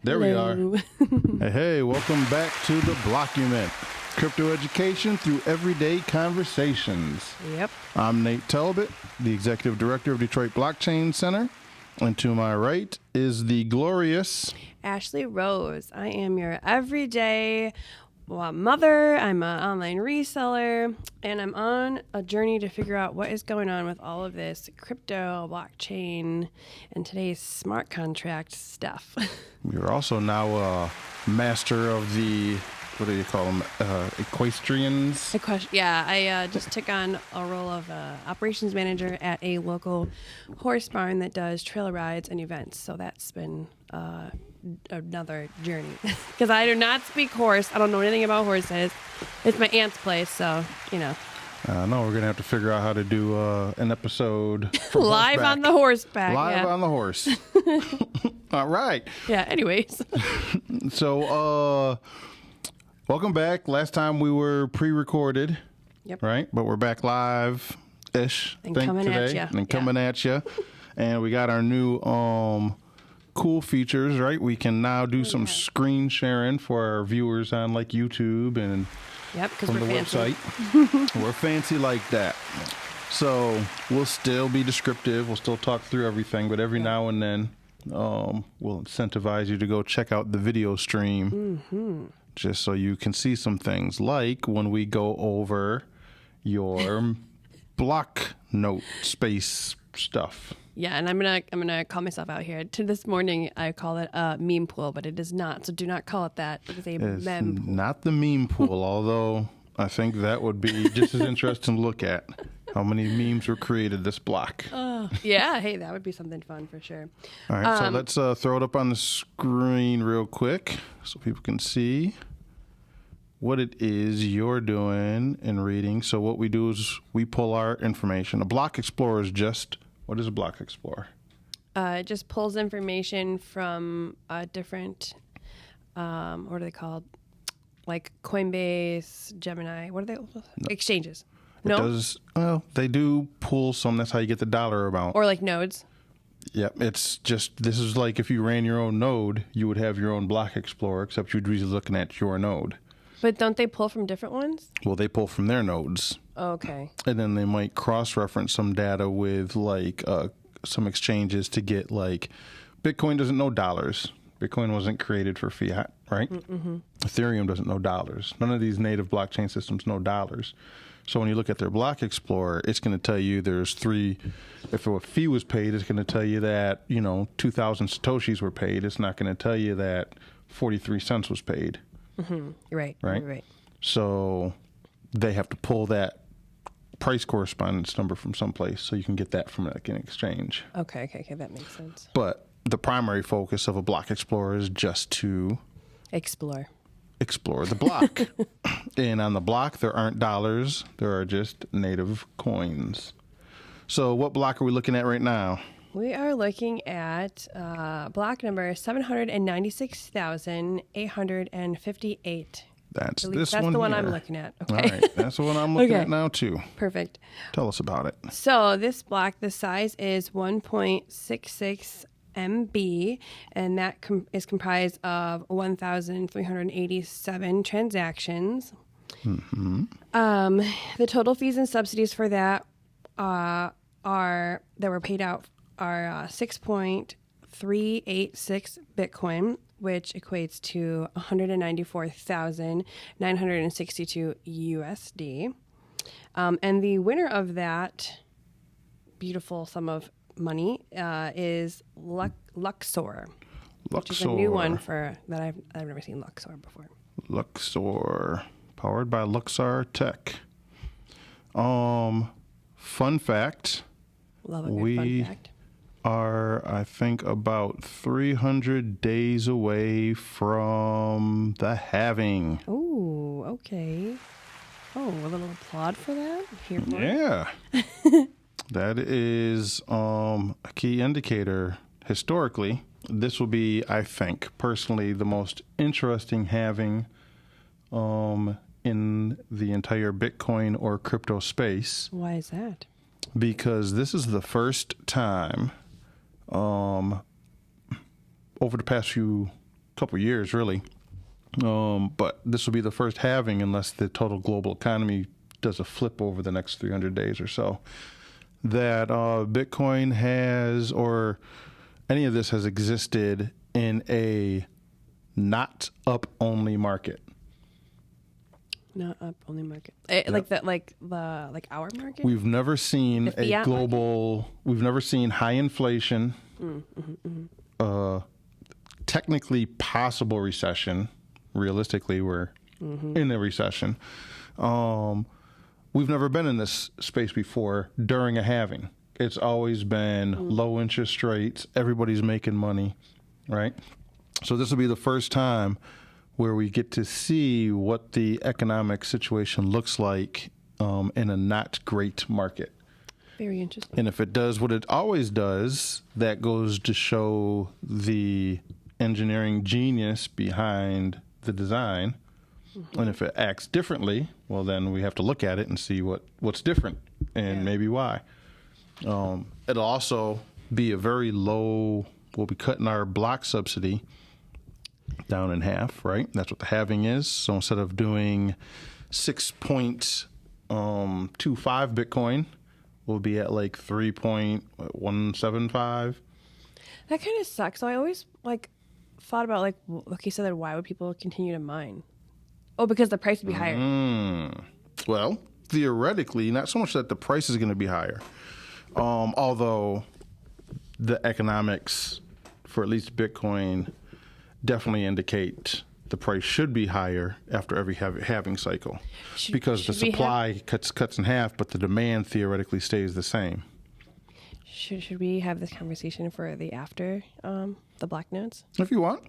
There we are. Hello. Hey, welcome back to the Blockument. Crypto education through everyday conversations. Yep. I'm Nate Talbot, the Executive Director of Detroit Blockchain Center. And to my right is the glorious Ashlee Rose. I am your everyday mother. I'm an online reseller, and I'm on a journey to figure out what is going on with all of this crypto, blockchain, and today's smart contract stuff. You're also now a master of the, what do you call them, equestrians? I just took on a role of operations manager at a local horse barn that does trail rides and events. So that's been another journey because I do not speak horse. I don't know anything about horses. It's my aunt's place, so you know. No, we're gonna have to figure out how to do an episode from live horseback. on the horseback. Live yeah. on the horse. All right. Yeah. Anyways. So, welcome back. Last time we were pre-recorded, Yep. right? But we're back live-ish. And coming at ya. And coming at you. And we got our new cool features, right? We can now do some screen sharing for our viewers on like YouTube and Yep. Because from we're the fancy. website. We're fancy like that. So we'll still be descriptive. We'll still talk through everything, but every now and then we'll incentivize you to go check out the video stream just so you can see some things, like when we go over your block note space stuff. Yeah, and I'm gonna call myself out here. To this morning, I call it a meme pool, but it is not. So do not call it that. It is a It's meme pool. not the meme pool, although I think that would be just as interesting to look at. How many memes were created this block? Yeah, hey, that would be something fun for sure. All right, so let's throw it up on the screen real quick so people can see what it is you're doing and reading. So what we do is we pull our information. A block explorer is just, what is a block explorer? It just pulls information from different, what are they called? Like Coinbase, Gemini. What are they? Exchanges. Well, they do pull some. That's how you get the dollar amount. Or like nodes. Yep, it's just, this is like if you ran your own node, you would have your own block explorer, except you'd be looking at your node. But don't they pull from different ones? Well, they pull from their nodes. Okay. And then they might cross-reference some data with like some exchanges to get like, Bitcoin doesn't know dollars. Bitcoin wasn't created for fiat, right? Mm-hmm. Ethereum doesn't know dollars. None of these native blockchain systems know dollars. So when you look at their block explorer, it's going to tell you there's if a fee was paid, it's going to tell you that, 2,000 Satoshis were paid. It's not going to tell you that 43 cents was paid. Mm-hmm. Right. So they have to pull that price correspondence number from someplace so you can get that from like an exchange. Okay, that makes sense. But the primary focus of a block explorer is just to explore the block. And on the block, there aren't dollars. There are just native coins. So what block are we looking at right now? We are looking at block number 796,858. That's this that's one. That's the one here. I'm looking at. Okay. All right. That's the one I'm looking at now, too. Perfect. Tell us about it. So this block, the size is 1.66 MB, and that is comprised of 1,387 transactions. Mm-hmm. The total fees and subsidies for that that were paid out are 6.386 Bitcoin, which equates to 194,962 USD. And the winner of that beautiful sum of money is Luxor, which is a new one that I've never seen Luxor before. Luxor, powered by Luxor Tech. Fun fact. Love a good fun fact. Are, I think, about 300 days away from the halving. Oh, okay. Oh, a little applaud for that? Here for Yeah. That is a key indicator. Historically, this will be, I think, personally, the most interesting halving in the entire Bitcoin or crypto space. Why is that? Because this is the first time over the past few couple years, really. But this will be the first halving unless the total global economy does a flip over the next 300 days or so, that Bitcoin has, or any of this has existed in a not up only market. Not up only market. Yep. Like our market? We've never seen a global market. We've never seen high inflation, technically possible recession. Realistically, we're in a recession. We've never been in this space before during a halving. It's always been low interest rates. Everybody's making money, right? So this will be the first time where we get to see what the economic situation looks like in a not great market. Very interesting. And if it does what it always does, that goes to show the engineering genius behind the design. And if it acts differently, well, then we have to look at it and see what's different and maybe why. It'll also be a very low, we'll be cutting our block subsidy down in half, right? That's what the halving is. So instead of doing 6.25 Bitcoin, we'll be at like 3.175. That kind of sucks. So I always thought about okay, so then why would people continue to mine? Oh, because the price would be higher. Well, theoretically, not so much that the price is going to be higher, although the economics for at least Bitcoin definitely indicate the price should be higher after every halving cycle, because the supply cuts in half, but the demand theoretically stays the same. Should we have this conversation for the after the Black Notes? If you want.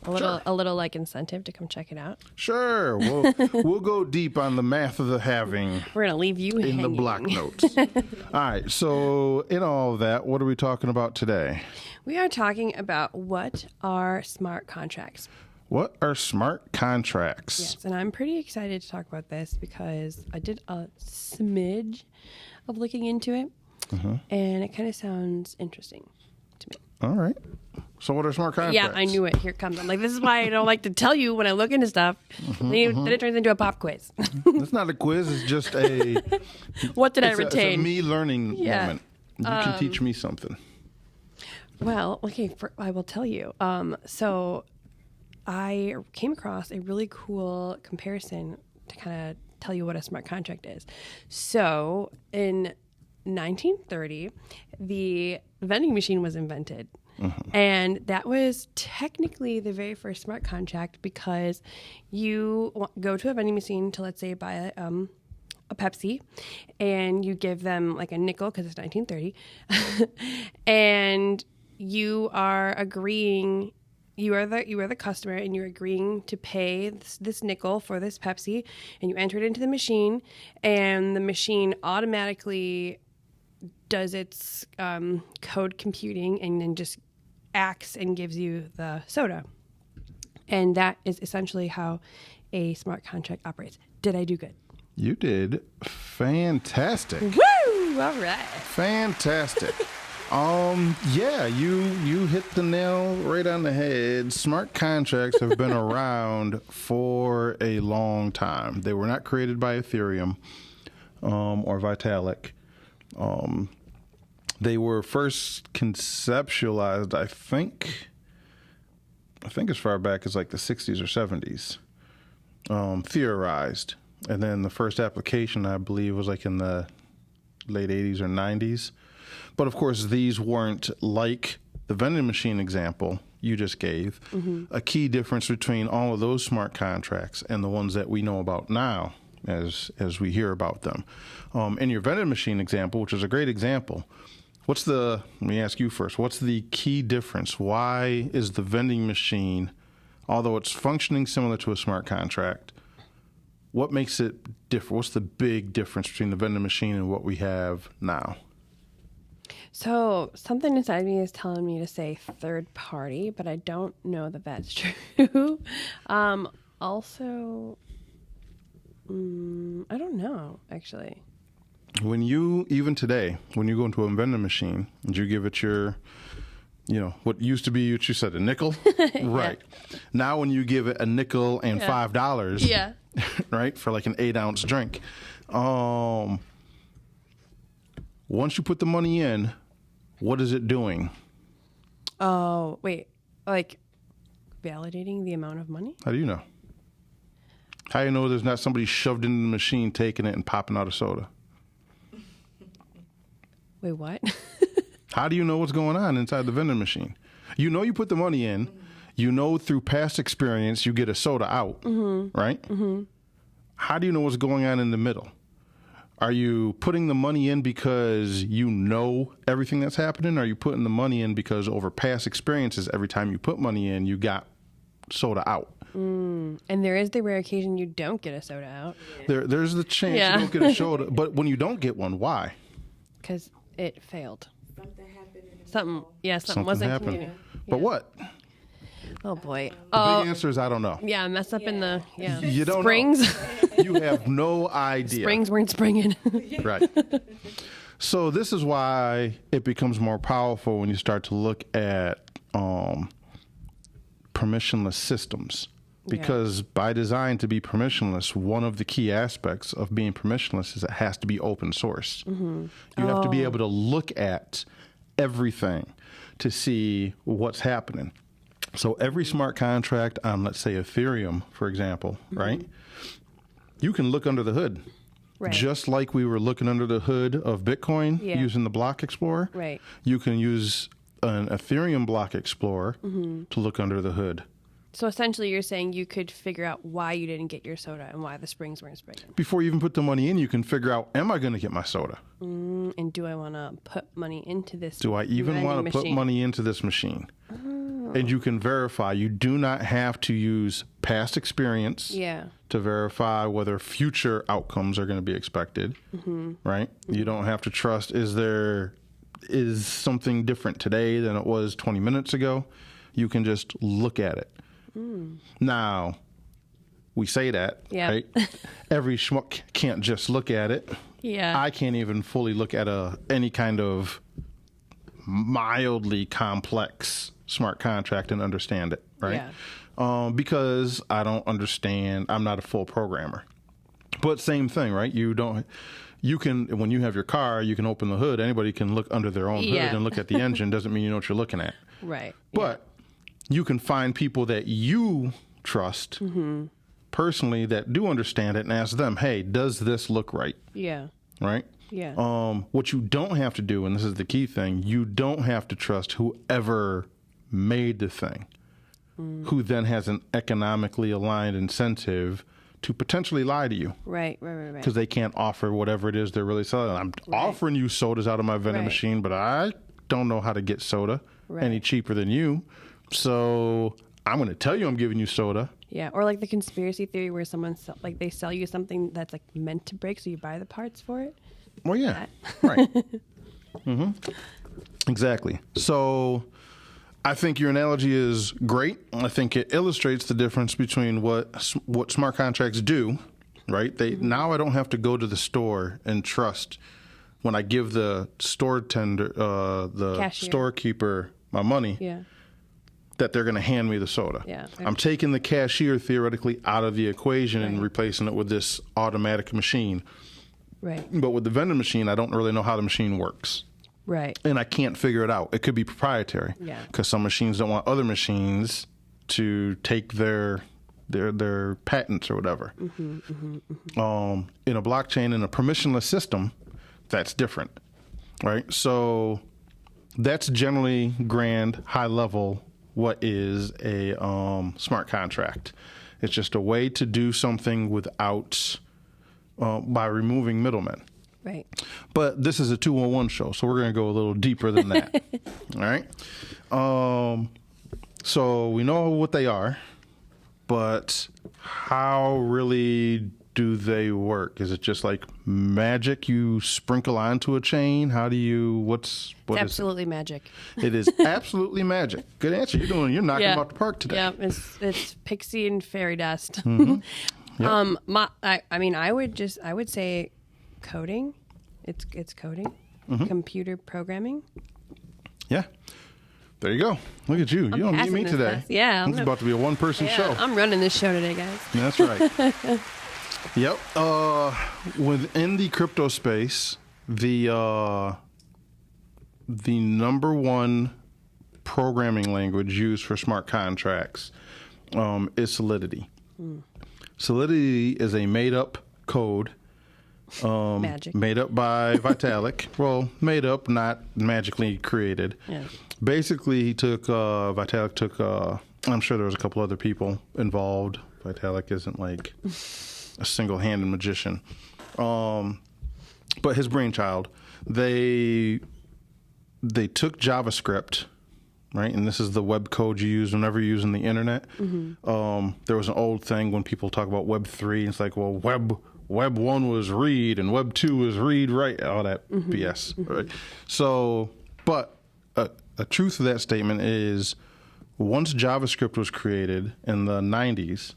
A little incentive to come check it out. Sure. We'll go deep on the math of the halving. We're going to leave you in the Black Notes. All right. So in all of that, what are we talking about today? We are talking about what are smart contracts. What are smart contracts? Yes, and I'm pretty excited to talk about this because I did a smidge of looking into it, and it kind of sounds interesting to me. All right. So what are smart contracts? Yeah, I knew it. Here it comes. I'm like, this is why I don't like to tell you when I look into stuff. Then it turns into a pop quiz. It's not a quiz. It's just a... What did I retain? It's a me learning moment. You can teach me something. Well, okay, I will tell you. So I came across a really cool comparison to kind of tell you what a smart contract is. So in 1930, the vending machine was invented. And that was technically the very first smart contract because you go to a vending machine to, let's say, buy a Pepsi, and you give them like a nickel because it's 1930, and you are agreeing. You are the customer, and you're agreeing to pay this nickel for this Pepsi, and you enter it into the machine, and the machine automatically does its code computing and then just acts and gives you the soda. And that is essentially how a smart contract operates. Did I do good? You did fantastic. Woo! All right. Fantastic. Yeah, you hit the nail right on the head. Smart contracts have been around for a long time. They were not created by Ethereum or Vitalik. They were first conceptualized, I think as far back as like the 60s or 70s, theorized. And then the first application, I believe, was like in the late 80s or 90s. But of course, these weren't like the vending machine example you just gave. A key difference between all of those smart contracts and the ones that we know about now as we hear about them. In your vending machine example, which is a great example, let me ask you first, what's the key difference? Why is the vending machine, although it's functioning similar to a smart contract, what makes it different? What's the big difference between the vending machine and what we have now? So something inside me is telling me to say third party, but I don't know that that's true. Also, I don't know, actually. Even today, when you go into a vending machine and you give it your what used to be, what you said, a nickel? Right. Now when you give it a nickel and $5, right, for like an 8-ounce drink, once you put the money in, what is it doing? Oh, wait. Like validating the amount of money? How do you know? How do you know there's not somebody shoved into the machine, taking it and popping out a soda? Wait, what? How do you know what's going on inside the vending machine? You put the money in. Through past experience, you get a soda out, right? Mm-hmm. How do you know what's going on in the middle? Are you putting the money in because you know everything that's happening? Or are you putting the money in because over past experiences, every time you put money in, you got soda out? And there is the rare occasion you don't get a soda out. There's the chance you don't get a soda. But when you don't get one, why? Because it failed. Something happened in the Something wasn't happened. communicated. But what? Oh boy. The big answer is I don't know. Yeah, mess up in the You don't springs. know. You have no idea. Springs weren't springing. Right. So this is why it becomes more powerful when you start to look at permissionless systems. Because by design to be permissionless, one of the key aspects of being permissionless is it has to be open source. You have to be able to look at everything to see what's happening. So every smart contract on, let's say, Ethereum, for example, right? You can look under the hood. Right. Just like we were looking under the hood of Bitcoin using the Block Explorer. Right. You can use an Ethereum Block Explorer to look under the hood. So essentially you're saying you could figure out why you didn't get your soda and why the springs weren't springing. Before you even put the money in, you can figure out, am I going to get my soda? And do I want to put money into this Do I even want to put money into this machine? And you can verify. You do not have to use past experience to verify whether future outcomes are going to be expected, right? You don't have to trust, is something different today than it was 20 minutes ago? You can just look at it. Now, we say that, right? Every schmuck can't just look at it. Yeah. I can't even fully look at any kind of mildly complex smart contract and understand it, right? Because I don't understand. I'm not a full programmer. But same thing, right? You can, when you have your car, you can open the hood. Anybody can look under their own hood and look at the engine. Doesn't mean you know what you're looking at. Right. But you can find people that you trust personally that do understand it and ask them, hey, does this look right? Yeah. Right? Yeah. What you don't have to do, and this is the key thing, you don't have to trust whoever made the thing, who then has an economically aligned incentive to potentially lie to you. Right. Because they can't offer whatever it is they're really selling. I'm offering you sodas out of my vending machine, but I don't know how to get soda any cheaper than you. So I'm going to tell you I'm giving you soda. Yeah, or like the conspiracy theory where someone they sell you something that's like meant to break, so you buy the parts for it. Well, yeah, right. Exactly. So I think your analogy is great. I think it illustrates the difference between what smart contracts do. Right? Now I don't have to go to the store and trust when I give the store tender, the cashier, storekeeper my money. Yeah. That they're going to hand me the soda. Yeah. I'm taking the cashier theoretically out of the equation and replacing it with this automatic machine. Right. But with the vending machine, I don't really know how the machine works. Right. And I can't figure it out. It could be proprietary. Yeah. Because some machines don't want other machines to take their patents or whatever. In a blockchain, in a permissionless system, that's different. Right? So that's generally grand, high level, what is a smart contract. It's just a way to do something without, by removing middlemen. Right. But this is a 201 show, so we're going to go a little deeper than that. All right? So we know what they are, but how really do they work? Is it just like magic you sprinkle onto a chain? How do you, what It's is absolutely magic. it? It is absolutely magic. Good answer. You're knocking them out the park today. Yeah, it's pixie and fairy dust. Yep. I would say coding. It's coding. Computer programming. Yeah. There you go. Look at you. You don't need me today. Class. Yeah. It's about to be a one-person show. I'm running this show today, guys. That's right. Yep. Within the crypto space, the number one programming language used for smart contracts is Solidity. Solidity is a made-up code. Magic. Made up by Vitalik. Well, made up, not magically created. Yeah. Basically, Vitalik took, I'm sure there was a couple other people involved. Vitalik isn't like a single-handed magician. But his brainchild, they took JavaScript, right? And this is the web code you use whenever you're using the internet. There was an old thing when people talk about Web 3, it's like, well, Web 1 was read and Web 2 was read, right? All that BS, right? So, but a truth of that statement is once JavaScript was created in the 90s,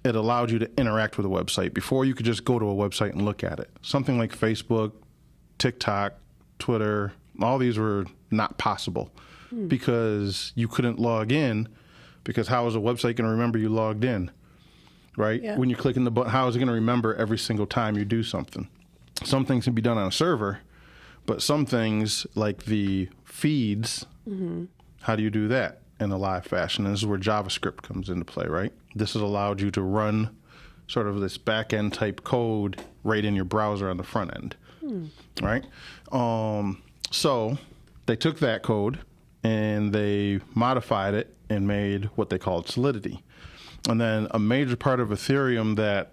it allowed you to interact with a website. Before, you could just go to a website and look at it. Something like Facebook, TikTok, Twitter, all these were not possible because you couldn't log in, because how is a website going to remember you logged in? Right? Yeah. When you're clicking the button, how is it going to remember every single time you do something? Some things can be done on a server, but some things like the feeds, how do you do that in a live fashion? And this is where JavaScript comes into play, right? This has allowed you to run sort of this back-end type code right in your browser on the front end, right? So they took that code and they modified it and made what they called Solidity. And then a major part of Ethereum that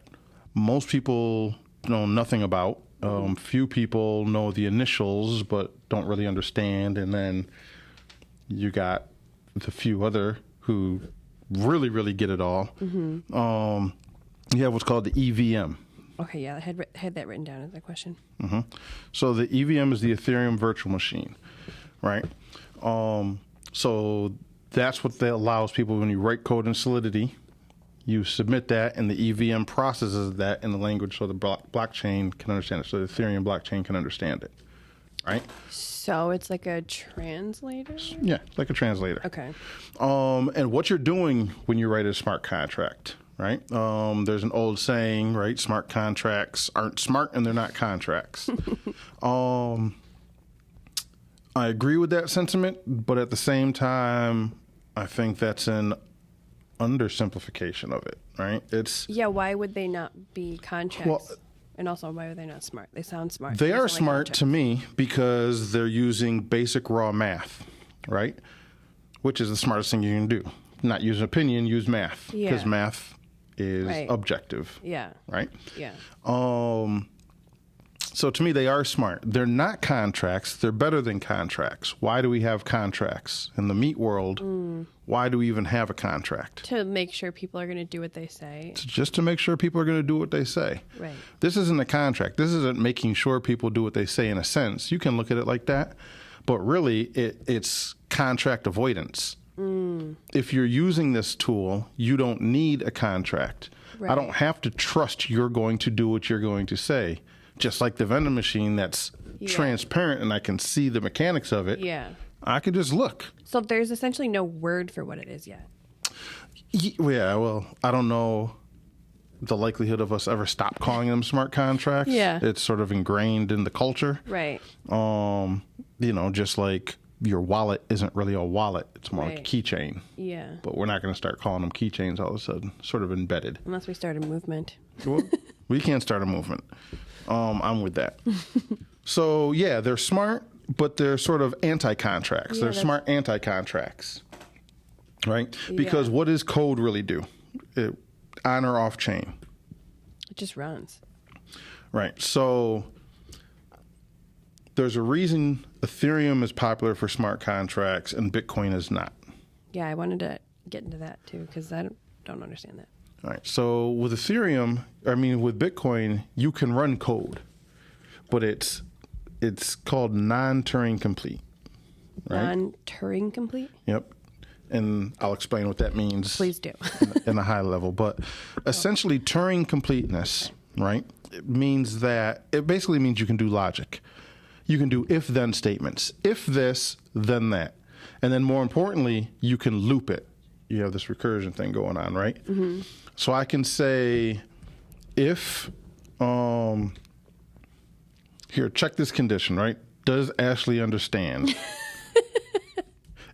most people know nothing about, few people know the initials but don't really understand, and then you got the few other who really, really get it all. You have what's called the EVM. Okay, yeah, I had that written down as a question. So the EVM is the Ethereum virtual machine, right? So that's what that allows people when you write code in Solidity. You submit that, and the EVM processes that in the language so the blockchain can understand it, so the Ethereum blockchain can understand it, right? So it's like a translator? Yeah, like a translator. Okay. And what you're doing when you write a smart contract, right? There's an old saying, right? Smart contracts aren't smart, and they're not contracts. I agree with that sentiment, but at the same time, I think that's an undersimplification of it, right? Yeah, why would they not be contracts? Well, and also, why are they not smart? They sound smart. They are sound like smart contracts. to me because they're using basic raw math, right? Which is the smartest thing you can do. Not use an opinion, use math. Yeah. Because math is objective. Yeah. Right? Yeah. So to me, they are smart. They're not contracts. They're better than contracts. Why do we have contracts? In the meat world, why do we even have a contract? To make sure people are going to do what they say. It's just to make sure people are going to do what they say. Right. This isn't a contract. This isn't making sure people do what they say in a sense. You can look at it like that. But really, it's contract avoidance. If you're using this tool, you don't need a contract. Right. I don't have to trust you're going to do what you're going to say. Just like the vending machine that's transparent and I can see the mechanics of it. Yeah. I can just look. So there's essentially no word for what it is yet. Yeah, well, I don't know the likelihood of us ever stop calling them smart contracts. Yeah. It's sort of ingrained in the culture. Right. You know, just like your wallet isn't really a wallet. It's more like a keychain. Yeah. But we're not going to start calling them keychains all of a sudden. Sort of embedded. Unless we start a movement. Well, we can't start a movement. I'm with that. So, yeah, they're smart, but they're sort of anti-contracts. They're smart anti-contracts, right? Because what does code really do? On or off chain? It just runs. Right. So there's a reason Ethereum is popular for smart contracts and Bitcoin is not. Yeah, I wanted to get into that too because I don't understand that. All right. So with with Bitcoin, you can run code, but it's called non-Turing complete. Right? Non-Turing complete? Yep. And I'll explain what that means. Please do. in a high level. But essentially, Turing completeness, right? It basically means you can do logic. You can do if-then statements. If this, then that. And then more importantly, you can loop it. You have this recursion thing going on, right? Mm-hmm. So I can say, if, here, check this condition, right? Does Ashlee understand?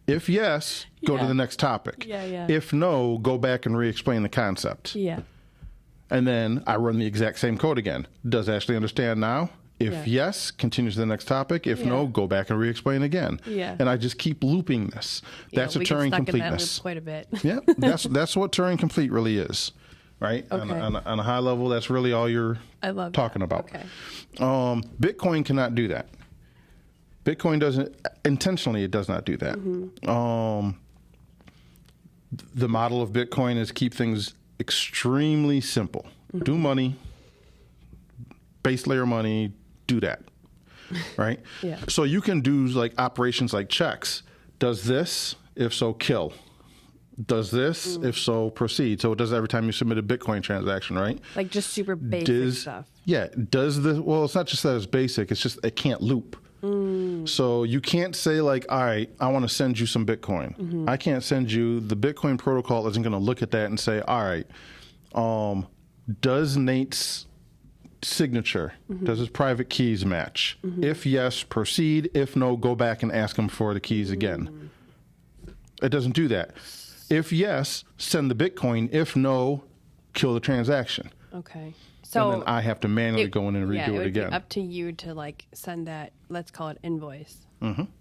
If yes, go to the next topic. Yeah. If no, go back and re-explain the concept. Yeah. And then I run the exact same code again. Does Ashlee understand now? If yes, continue to the next topic. If no, go back and re-explain again. Yeah. And I just keep looping this. That's a Turing completeness. Quite a bit. Yeah, that's what Turing complete really is, right? Okay. On a high level, that's really all you're talking about. Okay. Bitcoin cannot do that. Bitcoin doesn't, intentionally, it does not do that. Mm-hmm. The model of Bitcoin is keep things extremely simple. Mm-hmm. Do money, base layer money, do that, right? Yeah. So you can do like operations like checks. Does this? If so, kill. Does this? If so, proceed. So it does every time you submit a Bitcoin transaction, right? Like just super basic stuff. Yeah. Does the, well, it's not just that it's basic. It's just it can't loop. So you can't say like, all right, I want to send you some Bitcoin. Mm-hmm. I can't send you, the Bitcoin protocol isn't going to look at that and say, all right, does Nate's signature, does his private keys match? If yes, proceed. If no, go back and ask him for the keys again. It doesn't do that. If yes, send the Bitcoin. If no, kill the transaction. Okay. So and then I have to manually go in and redo it again. Be up to you to like send that, let's call it invoice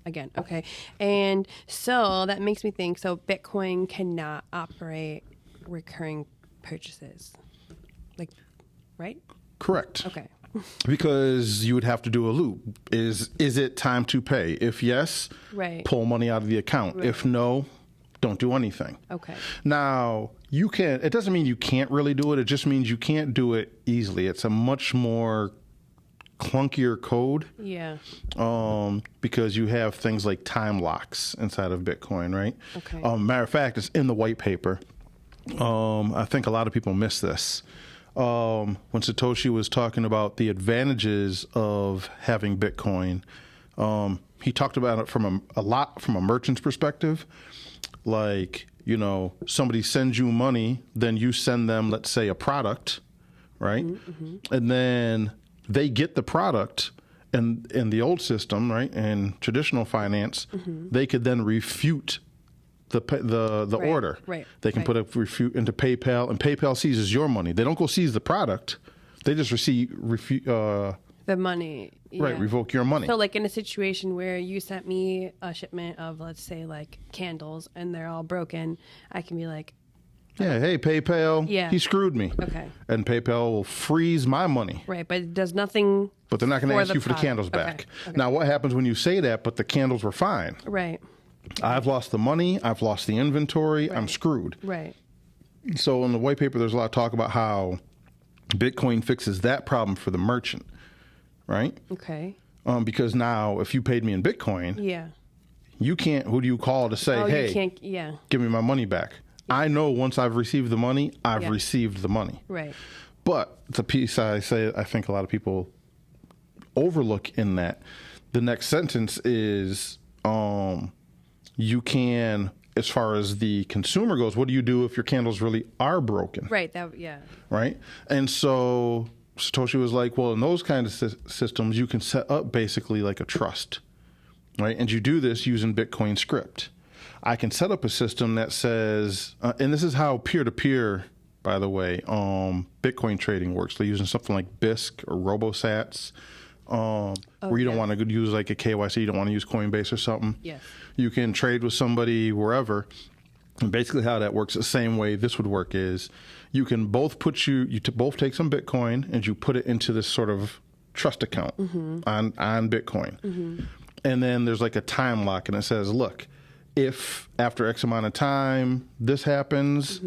again. Okay. And so that makes me think, so Bitcoin cannot operate recurring purchases. Like, right? Correct. Okay. Because you would have to do a loop. Is it time to pay? If yes, pull money out of the account. Right. If no, don't do anything. Okay. Now, you can, it doesn't mean you can't really do it. It just means you can't do it easily. It's a much more clunkier code. Yeah. Because you have things like time locks inside of Bitcoin, right? Okay. Matter of fact, it's in the white paper. I think a lot of people miss this. When Satoshi was talking about the advantages of having Bitcoin, he talked about it from a merchant's perspective. Like, you know, somebody sends you money, then you send them, let's say, a product, right? Mm-hmm. And then they get the product, and in the old system, right, in traditional finance, they could then refute the order. Right. They can put a refute into PayPal, and PayPal seizes your money. They don't go seize the product. They just the money. Yeah. Right, revoke your money. So like in a situation where you sent me a shipment of, let's say, like candles and they're all broken, I can be like, yeah, hey, PayPal, he screwed me. Okay. And PayPal will freeze my money. Right, but it does nothing. But they're not going to ask you for the candles back. Okay. Now, what happens when you say that, but the candles were fine? Right. I've lost the money. I've lost the inventory. I'm screwed. Right. So in the white paper, there's a lot of talk about how Bitcoin fixes that problem for the merchant, right? Okay. Because now if you paid me in Bitcoin, you can't, who do you call to say, hey, you can't, give me my money back? I know once I've received the money, I've received the money. Right. But the piece I think a lot of people overlook in that, the next sentence is, you can, as far as the consumer goes, what do you do if your candles really are broken? Right. Right. And so Satoshi was like, well, in those kinds of systems, you can set up basically like a trust, right? And you do this using Bitcoin script. I can set up a system that says, and this is how peer-to-peer, by the way, Bitcoin trading works. They're using something like BISC or RoboSats, where you don't want to use like a KYC, you don't want to use Coinbase or something. Yes. You can trade with somebody wherever. And basically how that works, the same way this would work is you can both both take some Bitcoin and you put it into this sort of trust account on Bitcoin. And then there's like a time lock and it says, look, if after X amount of time this happens,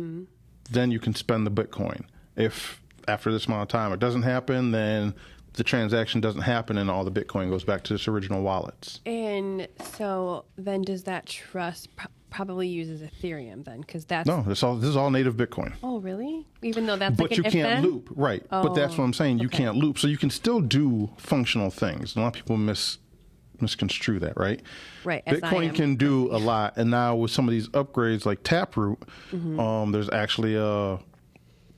then you can spend the Bitcoin. If after this amount of time it doesn't happen, then the transaction doesn't happen and all the Bitcoin goes back to its original wallets. And so then does that trust probably uses Ethereum then? Because that's... No, this is all native Bitcoin. Oh, really? Even though that's but like an you can't loop, right. But that's what I'm saying. You can't loop. So you can still do functional things. A lot of people misconstrue that, right? Right. Bitcoin can do a lot. And now with some of these upgrades like Taproot, there's actually a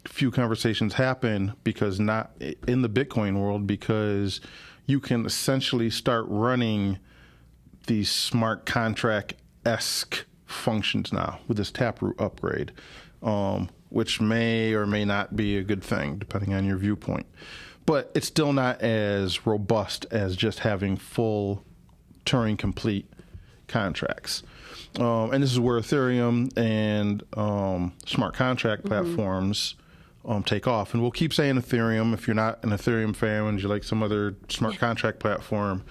few conversations happen because not in the Bitcoin world, because you can essentially start running these smart contract-esque functions now with this Taproot upgrade, which may or may not be a good thing depending on your viewpoint. But it's still not as robust as just having full Turing complete contracts. And this is where Ethereum and smart contract platforms take off. And we'll keep saying Ethereum. If you're not an Ethereum fan and you like some other smart contract platform,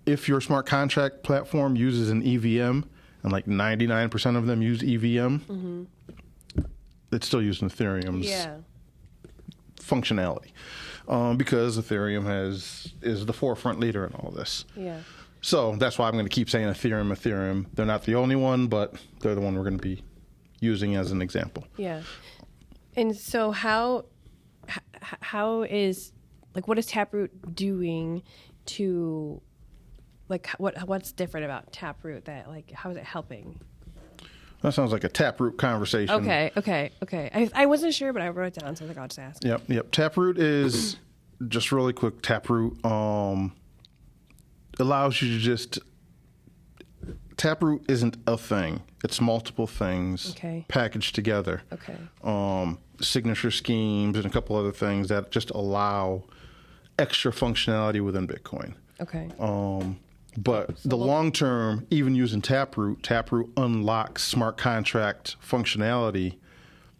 if your smart contract platform uses an EVM, and like 99% of them use EVM, it's still using Ethereum's functionality, because Ethereum is the forefront leader in all this. Yeah. So that's why I'm going to keep saying Ethereum. They're not the only one, but they're the one we're going to be using as an example. Yeah. And so how is, like, what is Taproot doing to, like, what's different about Taproot that, like, how is it helping? That sounds like a Taproot conversation. Okay. I wasn't sure, but I wrote it down, so I think I'll just ask. Yep. Taproot is, just really quick, Taproot allows you to just, Taproot isn't a thing. It's multiple things packaged together. Signature schemes and a couple other things that just allow extra functionality within Bitcoin. But the long term, even using Taproot unlocks smart contract functionality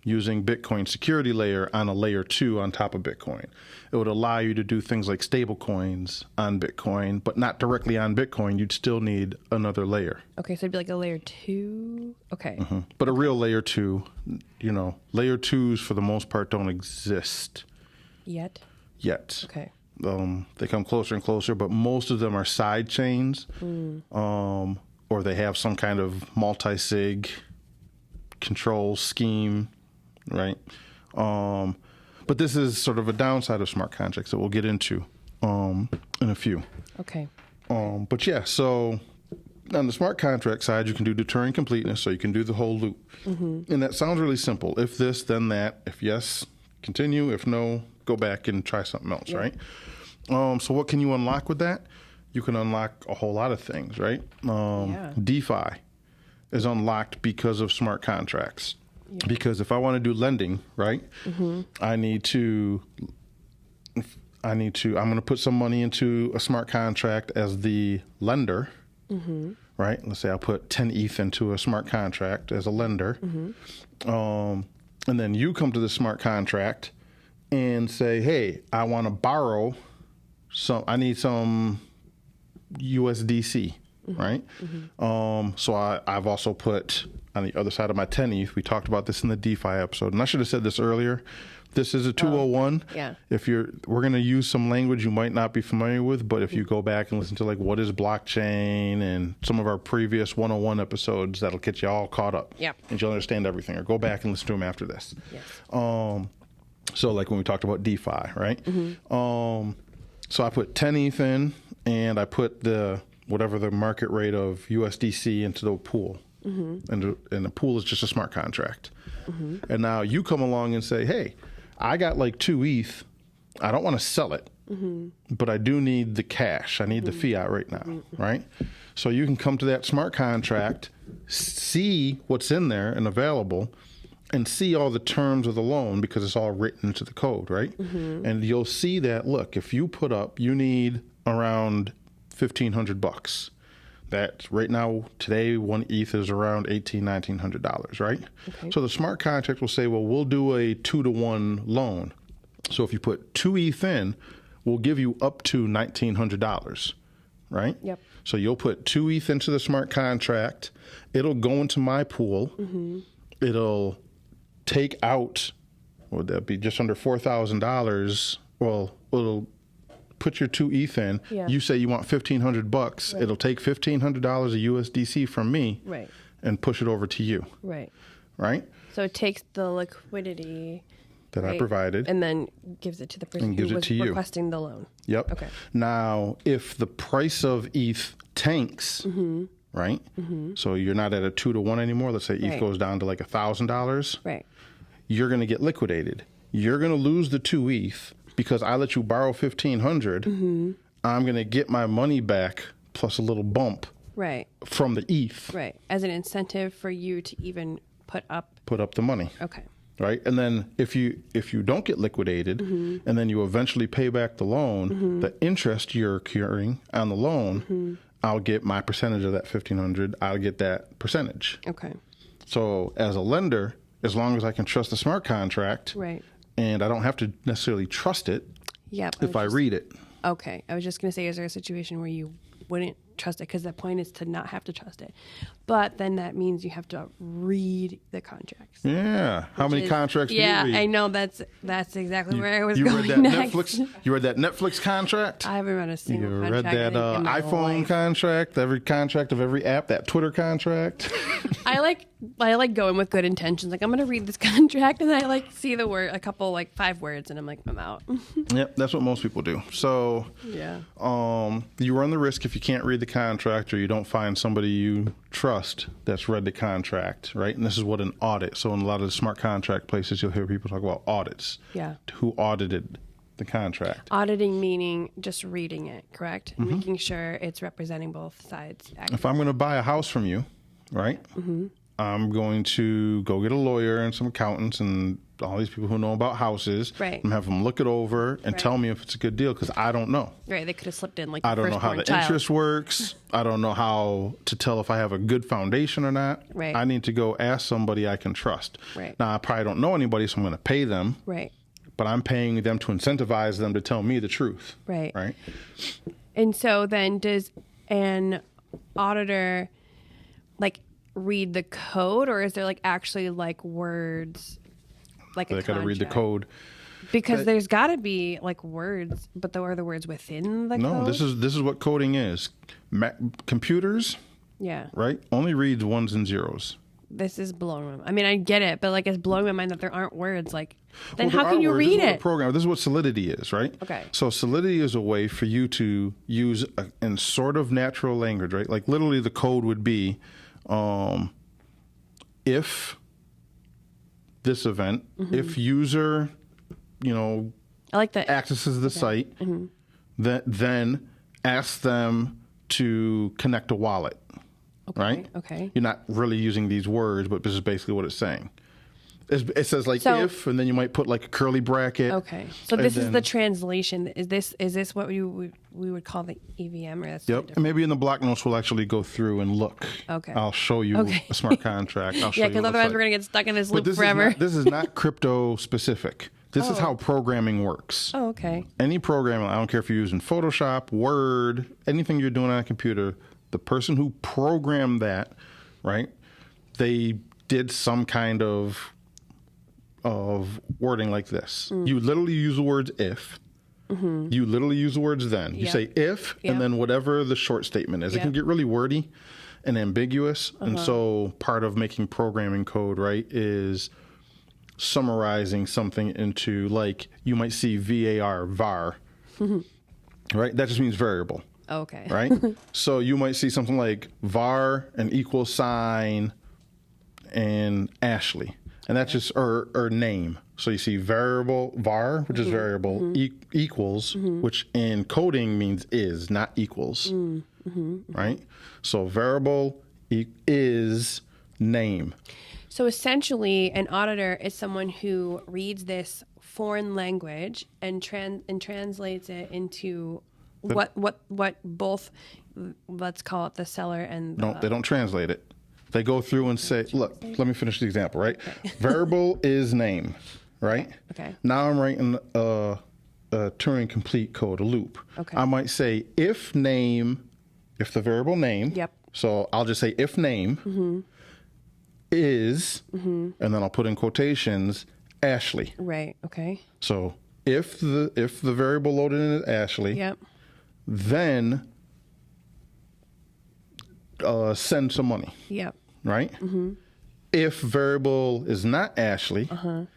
using Bitcoin security layer on a layer 2 on top of Bitcoin. It would allow you to do things like stable coins on Bitcoin, but not directly on Bitcoin. You'd still need another layer. Okay, so it'd be like a layer 2? Okay. But a real layer 2, layer 2s for the most part don't exist. Yet. Okay. They come closer and closer, but most of them are side chains, or they have some kind of multi-sig control scheme, right? But this is sort of a downside of smart contracts that we'll get into in a few. Okay. But yeah, so on the smart contract side, you can do Turing completeness, so you can do the whole loop. And that sounds really simple. If this, then that. If yes, continue. If no, go back and try something else, right? So what can you unlock with that? You can unlock a whole lot of things, right? DeFi is unlocked because of smart contracts. Because if I want to do lending, right, I'm going to put some money into a smart contract as the lender, right? Let's say I'll put 10 ETH into a smart contract as a lender. And then you come to the smart contract and say, hey, I want to borrow I need some USDC, right? So I've also put on the other side of my 10 ETH, we talked about this in the DeFi episode, and I should have said this earlier. This is a 201. We're going to use some language you might not be familiar with, but if you go back and listen to like what is blockchain and some of our previous 101 episodes, that'll get you all caught up. And you'll understand everything. Or go back and listen to them after this. So like when we talked about DeFi, right? So I put 10 ETH in, and I put whatever the market rate of USDC into the pool. And the pool is just a smart contract. And now you come along and say, hey, I got like 2 ETH. I don't want to sell it, but I do need the cash. I need the fiat right now, right? So you can come to that smart contract, see what's in there and available, and see all the terms of the loan because it's all written into the code, right? And you'll see that, look, if you you need around $1,500. That right now, today, 1 ETH is around $1,800, $1,900, right? So the smart contract will say, well, we'll do a 2-to-1 loan. So if you put 2 ETH in, we'll give you up to $1,900, right? So you'll put 2 ETH into the smart contract. It'll go into my pool. It'll take out, would that be just under $4,000? Well, it'll put your 2 ETH in. You say you want $1,500. It'll take $1,500 of USDC from me and push it over to you. Right? So it takes the liquidity that I provided. And then gives it to the person who was requesting the loan. Yep. Okay. Now, if the price of ETH tanks, right? So you're not at a 2-to-1 anymore. Let's say ETH goes down to like $1,000. Right. You're going to get liquidated. You're going to lose the 2 ETH because I let you borrow 1,500. I'm going to get my money back plus a little bump. Right. From the ETH. Right. As an incentive for you to even put up the money. Okay. Right. And then if you don't get liquidated and then you eventually pay back the loan, the interest you're accruing on the loan, I'll get my percentage of that 1,500. I'll get that percentage. Okay. So as a lender, as long as I can trust the smart contract, right, and I don't have to necessarily trust it, yep, if I read it. Okay. I was just going to say, is there a situation where you wouldn't trust it? Because the point is to not have to trust it. But then that means you have to read the contracts. Yeah. How many contracts do you read? Yeah, I know. That's exactly where I was going next. You read that Netflix contract? I haven't read a single contract. You read that iPhone contract, every contract of every app, that Twitter contract. I like going with good intentions. Like, I'm going to read this contract, and I see the word, a couple, 5 words, and I'm like, I'm out. Yep, that's what most people do. So, yeah, you run the risk if you can't read the contract or you don't find somebody you trust that's read the contract, right? And this is what an audit. So, in a lot of the smart contract places, you'll hear people talk about audits. Yeah. Who audited the contract? Auditing meaning just reading it, correct? Making sure it's representing both sides. If I'm going to buy a house from you, right? I'm going to go get a lawyer and some accountants and all these people who know about houses, right, and have them look it over and tell me if it's a good deal, because I don't know. Right, they could have slipped in I don't know how the interest works. I don't know how to tell if I have a good foundation or not. Right. I need to go ask somebody I can trust. Right. Now, I probably don't know anybody, so I'm going to pay them. Right. But I'm paying them to incentivize them to tell me the truth. Right. Right. And so then does an auditor read the code, or is there actually words like they got to read the code? Because there's got to be words, but are the words within the code? No, this is what coding is. Computers, yeah, right, only reads ones and zeros. This is blowing my mind. I mean, I get it, but it's blowing my mind that there aren't words. Then how can you read it? This is what Solidity is, right? Okay. So Solidity is a way for you to use in sort of natural language, right? Like literally the code would be, if this event, if user, I like that, accesses the site, then ask them to connect a wallet. Okay. Right? Okay. You're not really using these words, but this is basically what it's saying. It says if, and then you might put a curly bracket. Okay. So this is the translation. Is this what we would call the EVM? Or that's yep. And maybe in the block notes we'll actually go through and look. Okay. I'll show you a smart contract. I'll show because otherwise we're going to get stuck in this loop forever. This is not crypto specific. This is how programming works. Oh, okay. Any programming, I don't care if you're using Photoshop, Word, anything you're doing on a computer, the person who programmed that, right, they did some kind of wording like this. You literally use the words if. You literally use the words then. You say if, and then whatever the short statement is. It can get really wordy and ambiguous. And so part of making programming code, right, is summarizing something into, you might see var, right? That just means variable. Okay. Right? So you might see something like var and equal sign and Ashlee. And that's just, or name. So you see variable, var, which is variable, equals, which in coding means is, not equals. Right? So variable is name. So essentially, an auditor is someone who reads this foreign language and translates it into what both, let's call it the seller and No, they don't translate it. They go through and say, look, let me finish the example, right? Okay. Variable is name, right? Okay. Now I'm writing a Turing complete code, a loop. Okay. I might say if the variable name. Yep. So I'll just say if name is, and then I'll put in quotations, Ashlee. Right. Okay. So if the variable loaded in is Ashlee. Yep. Then send some money. Yep. Right? If variable is not Ashlee,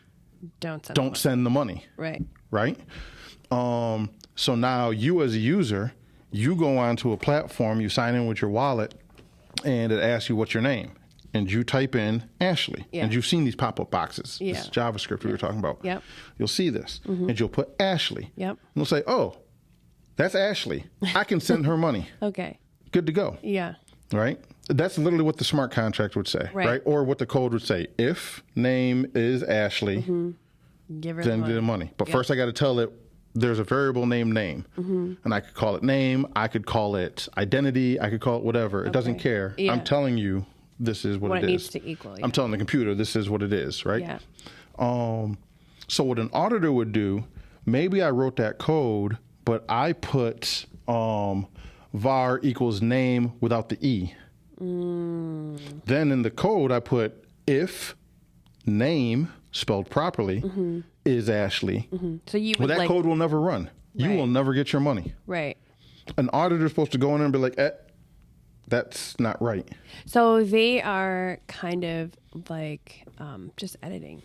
don't send the money. Right. Right. So now you as a user, you go onto a platform, you sign in with your wallet, and it asks you what's your name. And you type in Ashlee. Yeah. And you've seen these pop-up boxes. Yeah. This JavaScript we were talking about. Yep. You'll see this. And you'll put Ashlee. Yep. And you'll say, oh, that's Ashlee. I can send her money. Okay. Good to go. Yeah. Right? That's literally what the smart contract would say. Right? Or what the code would say. If name is Ashlee, Give her send the money. But first I got to tell it there's a variable named name. And I could call it name. I could call it identity. I could call it whatever. It doesn't care. Yeah. I'm telling you this is what it is. Needs to equal. Yeah. I'm telling the computer this is what it is, right? Yeah. So what an auditor would do, maybe I wrote that code, but I put var equals name without the E. Then in the code I put if name spelled properly is Ashlee. So you that code will never run. You will never get your money. Right. An auditor's supposed to go in there and be like, that's not right. So they are kind of like just editing.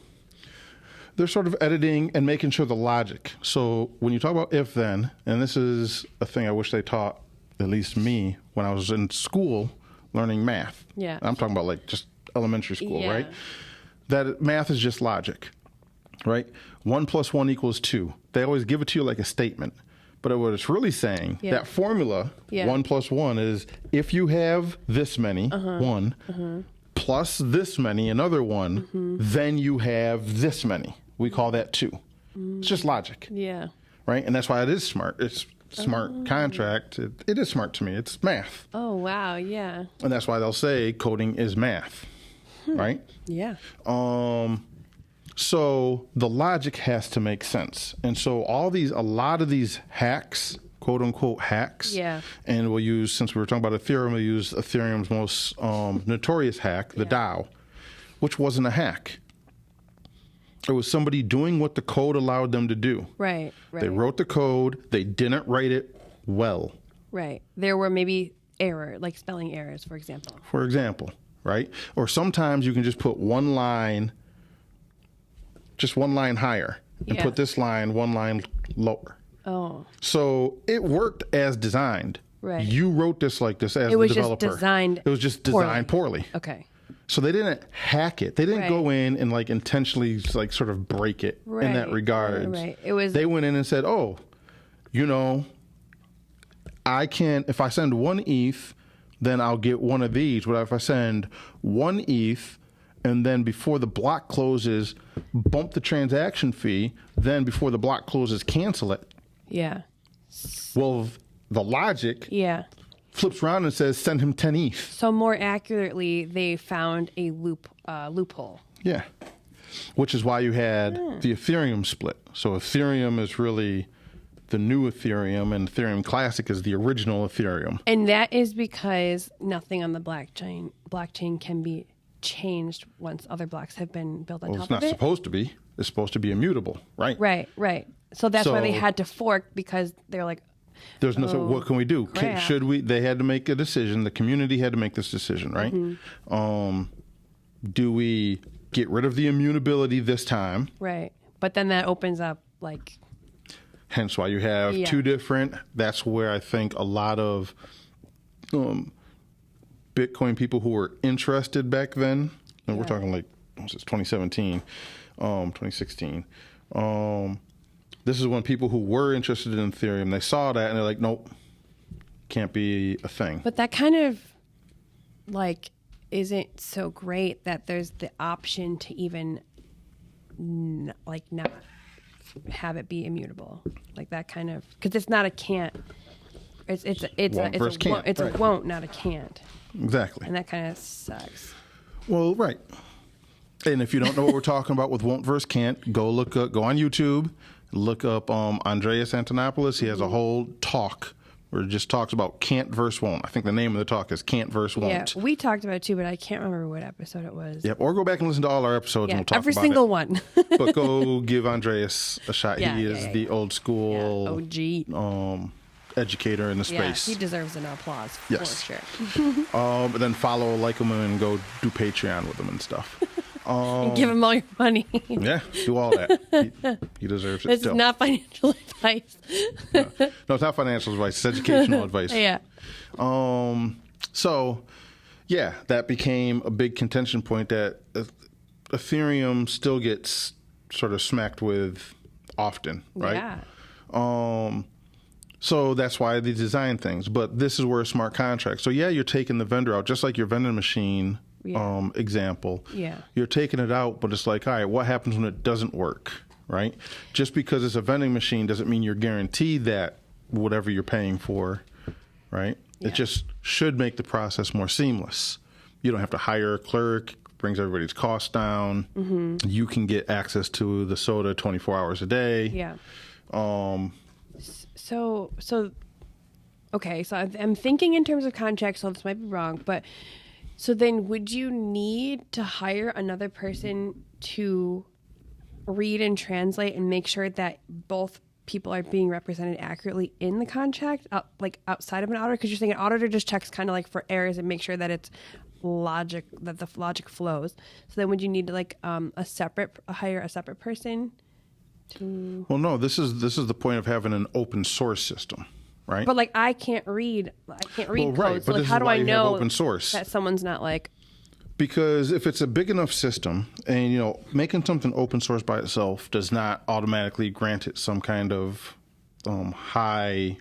They're sort of editing and making sure the logic. So when you talk about if then, and this is a thing I wish they taught, at least me, when I was in school learning math. Yeah. I'm talking about like just elementary school, right? That math is just logic, right? 1 + 1 = 2. They always give it to you like a statement. But what it's really saying, that formula, 1 + 1 is if you have this many, 1, plus this many, another 1, then you have this many. We call that 2. It's just logic. Yeah. Right? And that's why it is smart. It's smart contract. It is smart to me. It's math. Oh, wow. Yeah. And that's why they'll say coding is math. Right? Yeah. So the logic has to make sense. And so a lot of these hacks, quote unquote hacks, and we'll use, since we were talking about Ethereum, we'll use Ethereum's most notorious hack, the DAO, which wasn't a hack. It was somebody doing what the code allowed them to do. Right. They wrote the code. They didn't write it well. Right. There were maybe like spelling errors, for example. Right? Or sometimes you can just put one line higher and put this line one line lower. Oh. So it worked as designed. Right. You wrote this like this as the developer. It was just designed poorly. Okay. So they didn't hack it. They didn't go in and like intentionally like sort of break it in that regard. Right. They went in and said, "Oh, I can, if I send 1 ETH, then I'll get one of these. But if I send 1 ETH and then before the block closes, bump the transaction fee, then before the block closes, cancel it." Yeah. Well, the logic flips around and says, send him 10 ETH. So more accurately, they found a loophole. Yeah. Which is why you had the Ethereum split. So Ethereum is really the new Ethereum, and Ethereum Classic is the original Ethereum. And that is because nothing on the blockchain can be changed once other blocks have been built on top of it. It's not supposed to be. It's supposed to be immutable, right? Right. So that's why they had to fork, because they're like, there's no, so what can we do? Crap. They had to make a decision. The community had to make this decision, right? Do we get rid of the immutability this time? Right. But then that opens up like... Hence why you have two different, that's where I think a lot of Bitcoin people who were interested back then, and we're talking like, what's this, 2017, 2016. This is when people who were interested in Ethereum, they saw that and they're like, nope, can't be a thing. But that kind of like isn't so great that there's the option to even not have it be immutable, like that kind of, because it's not a can't. It's a won't, not a can't. Exactly. And that kind of sucks. Well, right. And if you don't know what we're talking about with won't versus can't, go on YouTube. Look up Andreas Antonopoulos. He has a whole talk where it just talks about can't versus won't. I think the name of the talk is can't versus won't. Yeah, we talked about it too, but I can't remember what episode it was. Yep, or go back and listen to all our episodes and we'll talk about it. Every single one. But go give Andreas a shot. He is the old school OG educator in the space. He deserves an applause for sure. But then follow, like him, and go do Patreon with him and stuff. Give him all your money. Yeah, do all that. He deserves it. This still. is not financial advice. No, it's not financial advice. It's educational advice. Yeah. So, yeah, that became a big contention point that Ethereum still gets sort of smacked with often, right? Yeah. So that's why they design things. But this is where a smart contract. So, yeah, you're taking the vendor out, just like your vending machine example. Yeah. You're taking it out, but it's like, all right, what happens when it doesn't work, right? Just because it's a vending machine doesn't mean you're guaranteed that whatever you're paying for, right? Yeah. It just should make the process more seamless. You don't have to hire a clerk, brings everybody's costs down. Mm-hmm. You can get access to the soda 24 hours a day. Yeah. Okay, so I'm thinking in terms of contracts, so this might be wrong, but so then would you need to hire another person to read and translate and make sure that both people are being represented accurately in the contract, like outside of an auditor? Because you're saying an auditor just checks kind of like for errors and make sure that it's logic, that the logic flows. So then would you need to like hire a separate person to... Well, no, this is the point of having an open source system, right? But like I can't read well, code. right, So but like how do I know open source? that someone's not like... Because if it's a big enough system, and making something open source by itself does not automatically grant it some kind of high,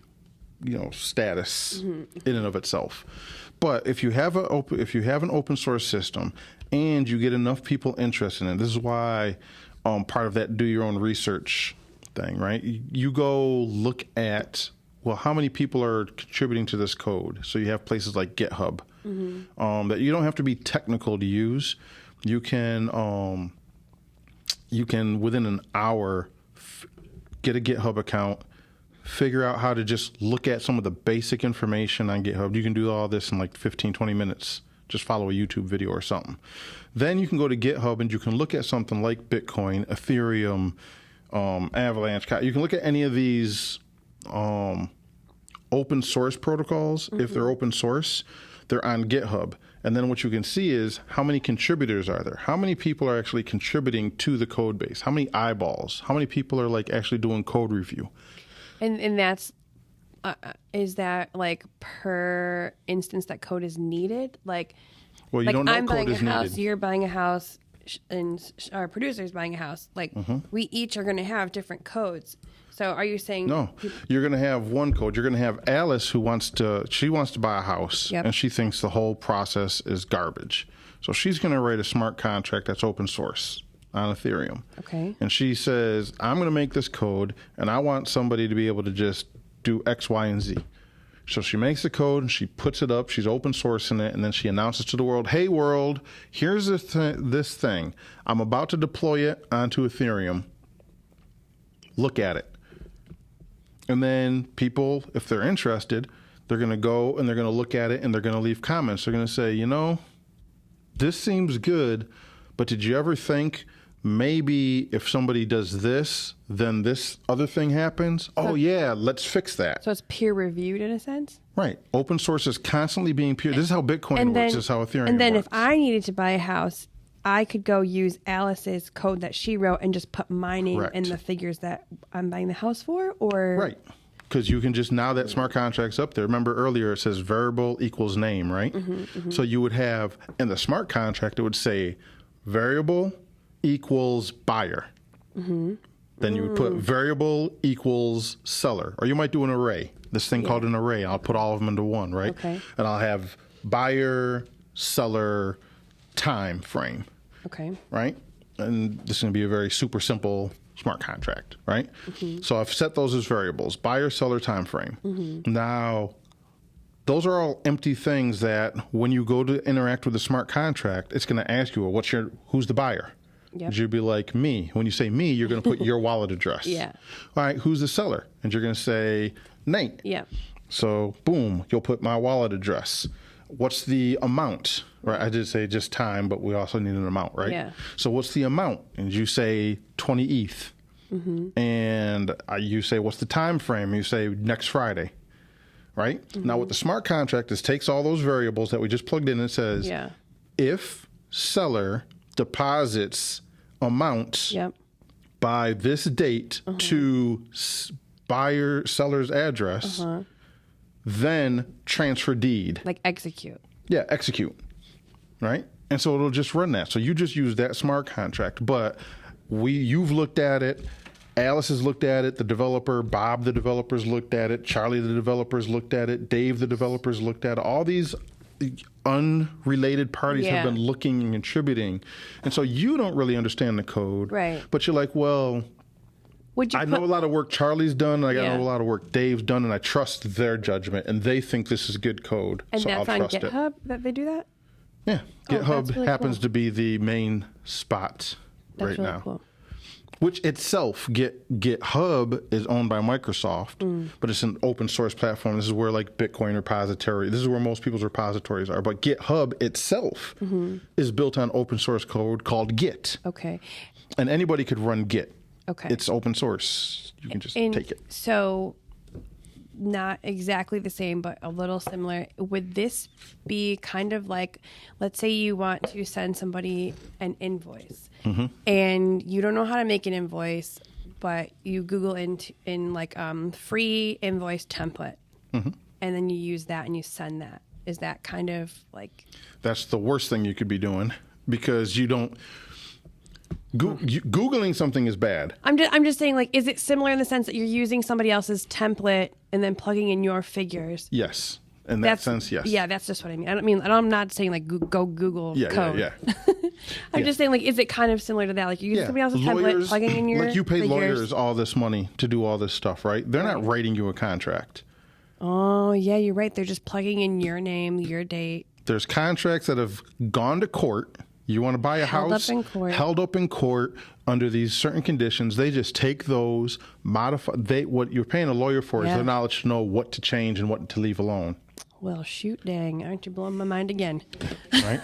status in and of itself. But if you have an open source system and you get enough people interested in it, this is why part of that do your own research thing, right? You go look at, well, how many people are contributing to this code? So you have places like GitHub. Mm-hmm. That you don't have to be technical to use. You can within an hour get a GitHub account, figure out how to just look at some of the basic information on GitHub. You can do all this in like 15, 20 minutes. Just follow a YouTube video or something. Then you can go to GitHub and you can look at something like Bitcoin, Ethereum, Avalanche. You can look at any of these open source protocols. Mm-hmm. If they're open source, they're on GitHub. And then what you can see is how many contributors are there? How many people are actually contributing to the code base? How many eyeballs? How many people are like actually doing code review? And that's, is that like per instance that code is needed? Like, well, you don't know I'm code buying is a house, needed. You're buying a house, and our producer's buying a house. Like, we each are going to have different codes. So are you saying... No, you're going to have one code. You're going to have Alice who wants to buy a house, and she thinks the whole process is garbage. So she's going to write a smart contract that's open source on Ethereum. Okay. And she says, I'm going to make this code, and I want somebody to be able to just do X, Y, and Z. So she makes the code, and she puts it up, she's open sourcing it, and then she announces to the world, hey, world, here's this thing. I'm about to deploy it onto Ethereum. Look at it. And then people, if they're interested, they're going to go and they're going to look at it and they're going to leave comments. They're going to say, this seems good, but did you ever think maybe if somebody does this, then this other thing happens? Oh, yeah, let's fix that. So it's peer reviewed in a sense? Right. Open source is constantly being peer. This is how Bitcoin works. This is how Ethereum works. And then if I needed to buy a house, I could go use Alice's code that she wrote and just put my name in the figures that I'm buying the house for, or... Right. Because you can just, now that smart contract's up there, remember earlier it says variable equals name, right? Mm-hmm, mm-hmm. So you would have, in the smart contract, it would say variable equals buyer. Mm-hmm. Then you would put variable equals seller. Or you might do an array, this thing called an array. I'll put all of them into one, right? Okay. And I'll have buyer, seller, time frame. Okay. Right? And this is going to be a very super simple smart contract, right? Mm-hmm. So I've set those as variables, buyer, seller, time frame. Mm-hmm. Now, those are all empty things that when you go to interact with the smart contract, it's going to ask you, well, who's the buyer? Yep. You'd be like, me. When you say me, you're going to put your wallet address. Yeah. All right, who's the seller? And you're going to say, Nate. Yeah. So, boom, you'll put my wallet address. What's the amount? Right, I did say just time, but we also need an amount, right? Yeah. So what's the amount? And you say 20 ETH. Mm-hmm. And you say, what's the time frame? You say next Friday, right? Mm-hmm. Now what the smart contract is takes all those variables that we just plugged in and says, if seller deposits amount Yep. by this date to buyer seller's address, then transfer deed. Like execute. Yeah, execute. Right? And so it'll just run that. So you just use that smart contract. But you've looked at it. Alice has looked at it. The developer, Bob, the developers looked at it. Charlie, the developers looked at it. Dave, the developers looked at it. All these unrelated parties have been looking and contributing. And so you don't really understand the code. Right. But you're like, well, I know a lot of work Charlie's done, and I know a lot of work Dave's done, and I trust their judgment, and they think this is good code. And so that's I'll on trust GitHub it. that they do that? Yeah. GitHub really happens cool. to be the main spot That's right really now. cool. Which itself, GitHub is owned by Microsoft, but it's an open source platform. This is where like Bitcoin repository, this is where most people's repositories are. But GitHub itself is built on open source code called Git. Okay. And anybody could run Git. Okay. It's open source. You can just take it. So, not exactly the same, but a little similar. Would this be kind of like, let's say you want to send somebody an invoice, and you don't know how to make an invoice, but you Google in like free invoice template, and then you use that and you send that. Is that kind of like? That's the worst thing you could be doing because you don't. Googling something is bad. I'm just saying, like, is it similar in the sense that you're using somebody else's template and then plugging in your figures? Yes. In that sense, yes. Yeah, that's just what I mean. I'm not saying like go Google code. Yeah. I'm just saying, like, is it kind of similar to that? Like, you're using somebody else's template, plugging in your like you pay figures. lawyers all this money to do all this stuff, right? They're not writing you a contract. Oh, yeah, you're right. They're just plugging in your name, your date. There's contracts that have gone to court. You want to buy a house held up in court under these certain conditions. They just take those, modify. What you're paying a lawyer for is their knowledge to know what to change and what to leave alone. Well, shoot, dang! Aren't you blowing my mind again? Right.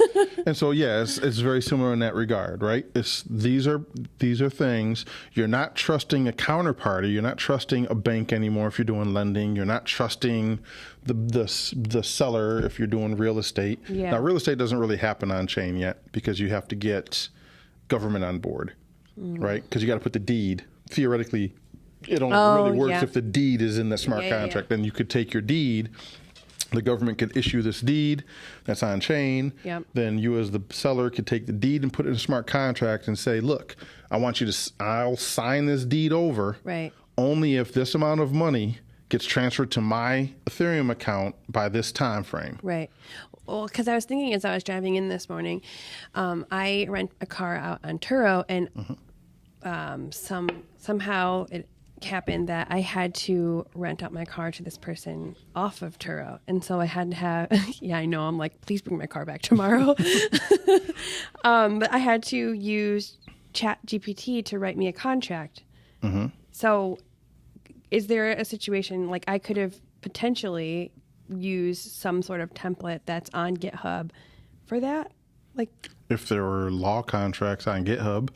And so, it's very similar in that regard, right? These are things you're not trusting a counterparty. You're not trusting a bank anymore if you're doing lending. You're not trusting the seller if you're doing real estate. Yeah. Now, real estate doesn't really happen on chain yet because you have to get government on board, right? Because you got to put the deed. Theoretically, it only really works if the deed is in the smart contract. Then you could take your deed. The government could issue this deed that's on chain. Yep. Then you as the seller could take the deed and put it in a smart contract and say, look, I'll sign this deed over only if this amount of money gets transferred to my Ethereum account by this time frame. Right. Well, because I was thinking as I was driving in this morning, I rent a car out on Turo, and somehow it happened that I had to rent out my car to this person off of Turo, and so I had to have I know, I'm like, please bring my car back tomorrow. But I had to use ChatGPT to write me a contract. So is there a situation like I could have potentially used some sort of template that's on GitHub for that? Like, if there were law contracts on GitHub.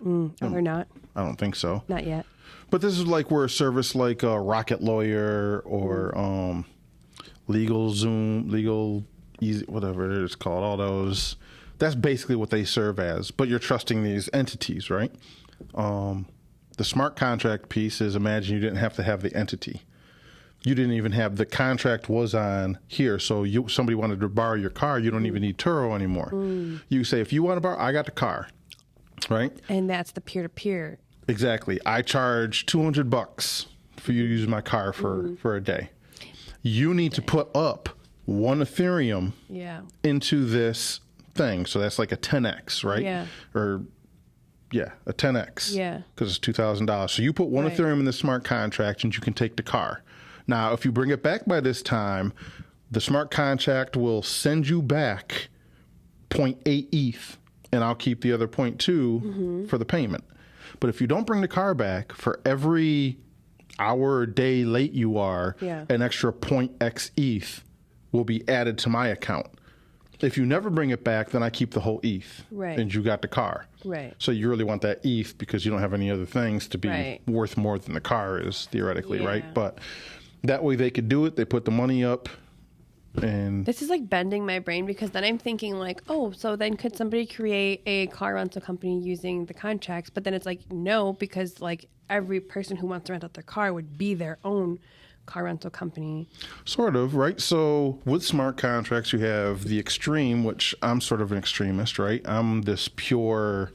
Are there not? I don't think so. Not yet. But this is like where a service like Rocket Lawyer or Legal Easy, whatever it is called, all those, that's basically what they serve as. But you're trusting these entities, right? The smart contract piece is, imagine you didn't have to have the entity. You didn't even have, the contract was on here. So somebody wanted to borrow your car, you don't even need Turo anymore. You say, if you want to borrow, I got the car, right? And that's the peer-to-peer. Exactly. I charge $200 for you to use my car for a day. You need to put up 1 Ethereum into this thing. So that's like a 10x, right? Yeah. Or a 10x. Yeah. Because it's $2,000. So you put 1 Ethereum in the smart contract and you can take the car. Now, if you bring it back by this time, the smart contract will send you back 0.8 ETH, and I'll keep the other 0.2 for the payment. But if you don't bring the car back, for every hour or day late you are, an extra 0.x ETH will be added to my account. If you never bring it back, then I keep the whole ETH. Right. And you got the car. Right. So you really want that ETH because you don't have any other things to be worth more than the car is, theoretically, right? But that way they could do it. They put the money up. And this is like bending my brain, because then I'm thinking like, oh, so then could somebody create a car rental company using the contracts? But then it's like, no, because like every person who wants to rent out their car would be their own car rental company. Sort of, right? So with smart contracts, you have the extreme, which I'm sort of an extremist, right? I'm this pure,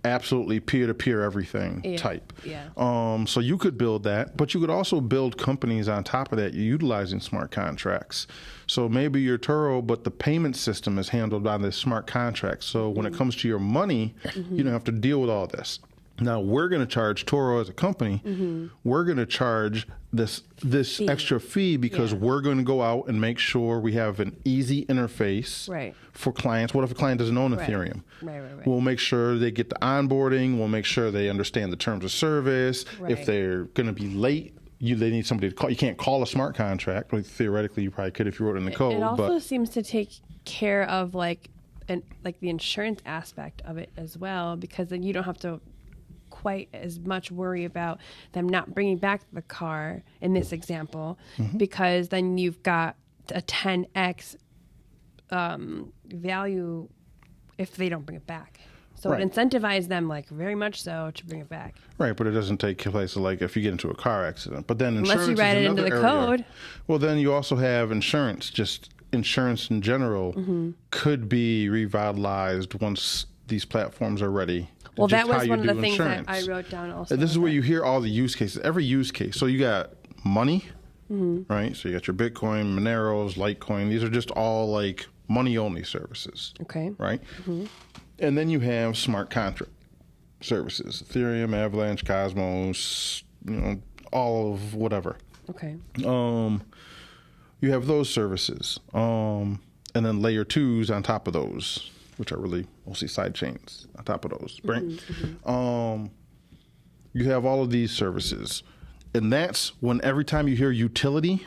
absolutely peer-to-peer everything type. Yeah. So you could build that, but you could also build companies on top of that utilizing smart contracts. So maybe you're Turo, but the payment system is handled by this smart contract. So when it comes to your money, you don't have to deal with all this. Now, we're going to charge Turo as a company. We're going to charge this fee. Extra fee because we're going to go out and make sure we have an easy interface for clients. What if a client doesn't own Ethereum? Right. We'll make sure they get the onboarding. We'll make sure they understand the terms of service. If they're going to be late, they need somebody to call. You can't call a smart contract. Well, theoretically, you probably could if you wrote it in the code. It also seems to take care of the insurance aspect of it as well, because then you don't have to quite as much worry about them not bringing back the car in this example, because then you've got a 10x value if they don't bring it back. So it incentivizes them very much so to bring it back. Right, but it doesn't take place if you get into a car accident. But then insurance, unless you write it into the code. Well, then you also have insurance. Just insurance in general could be revitalized once these platforms are ready. Well, that was one of the things that I wrote down also. This is where you hear all the use cases, every use case. So you got money, right? So you got your Bitcoin, Moneros, Litecoin. These are just all money-only services. Okay. Right? And then you have smart contract services, Ethereum, Avalanche, Cosmos, all of whatever. Okay. You have those services. And then layer 2s on top of those, which are really mostly side chains on top of those, right? You have all of these services. And that's when every time you hear utility,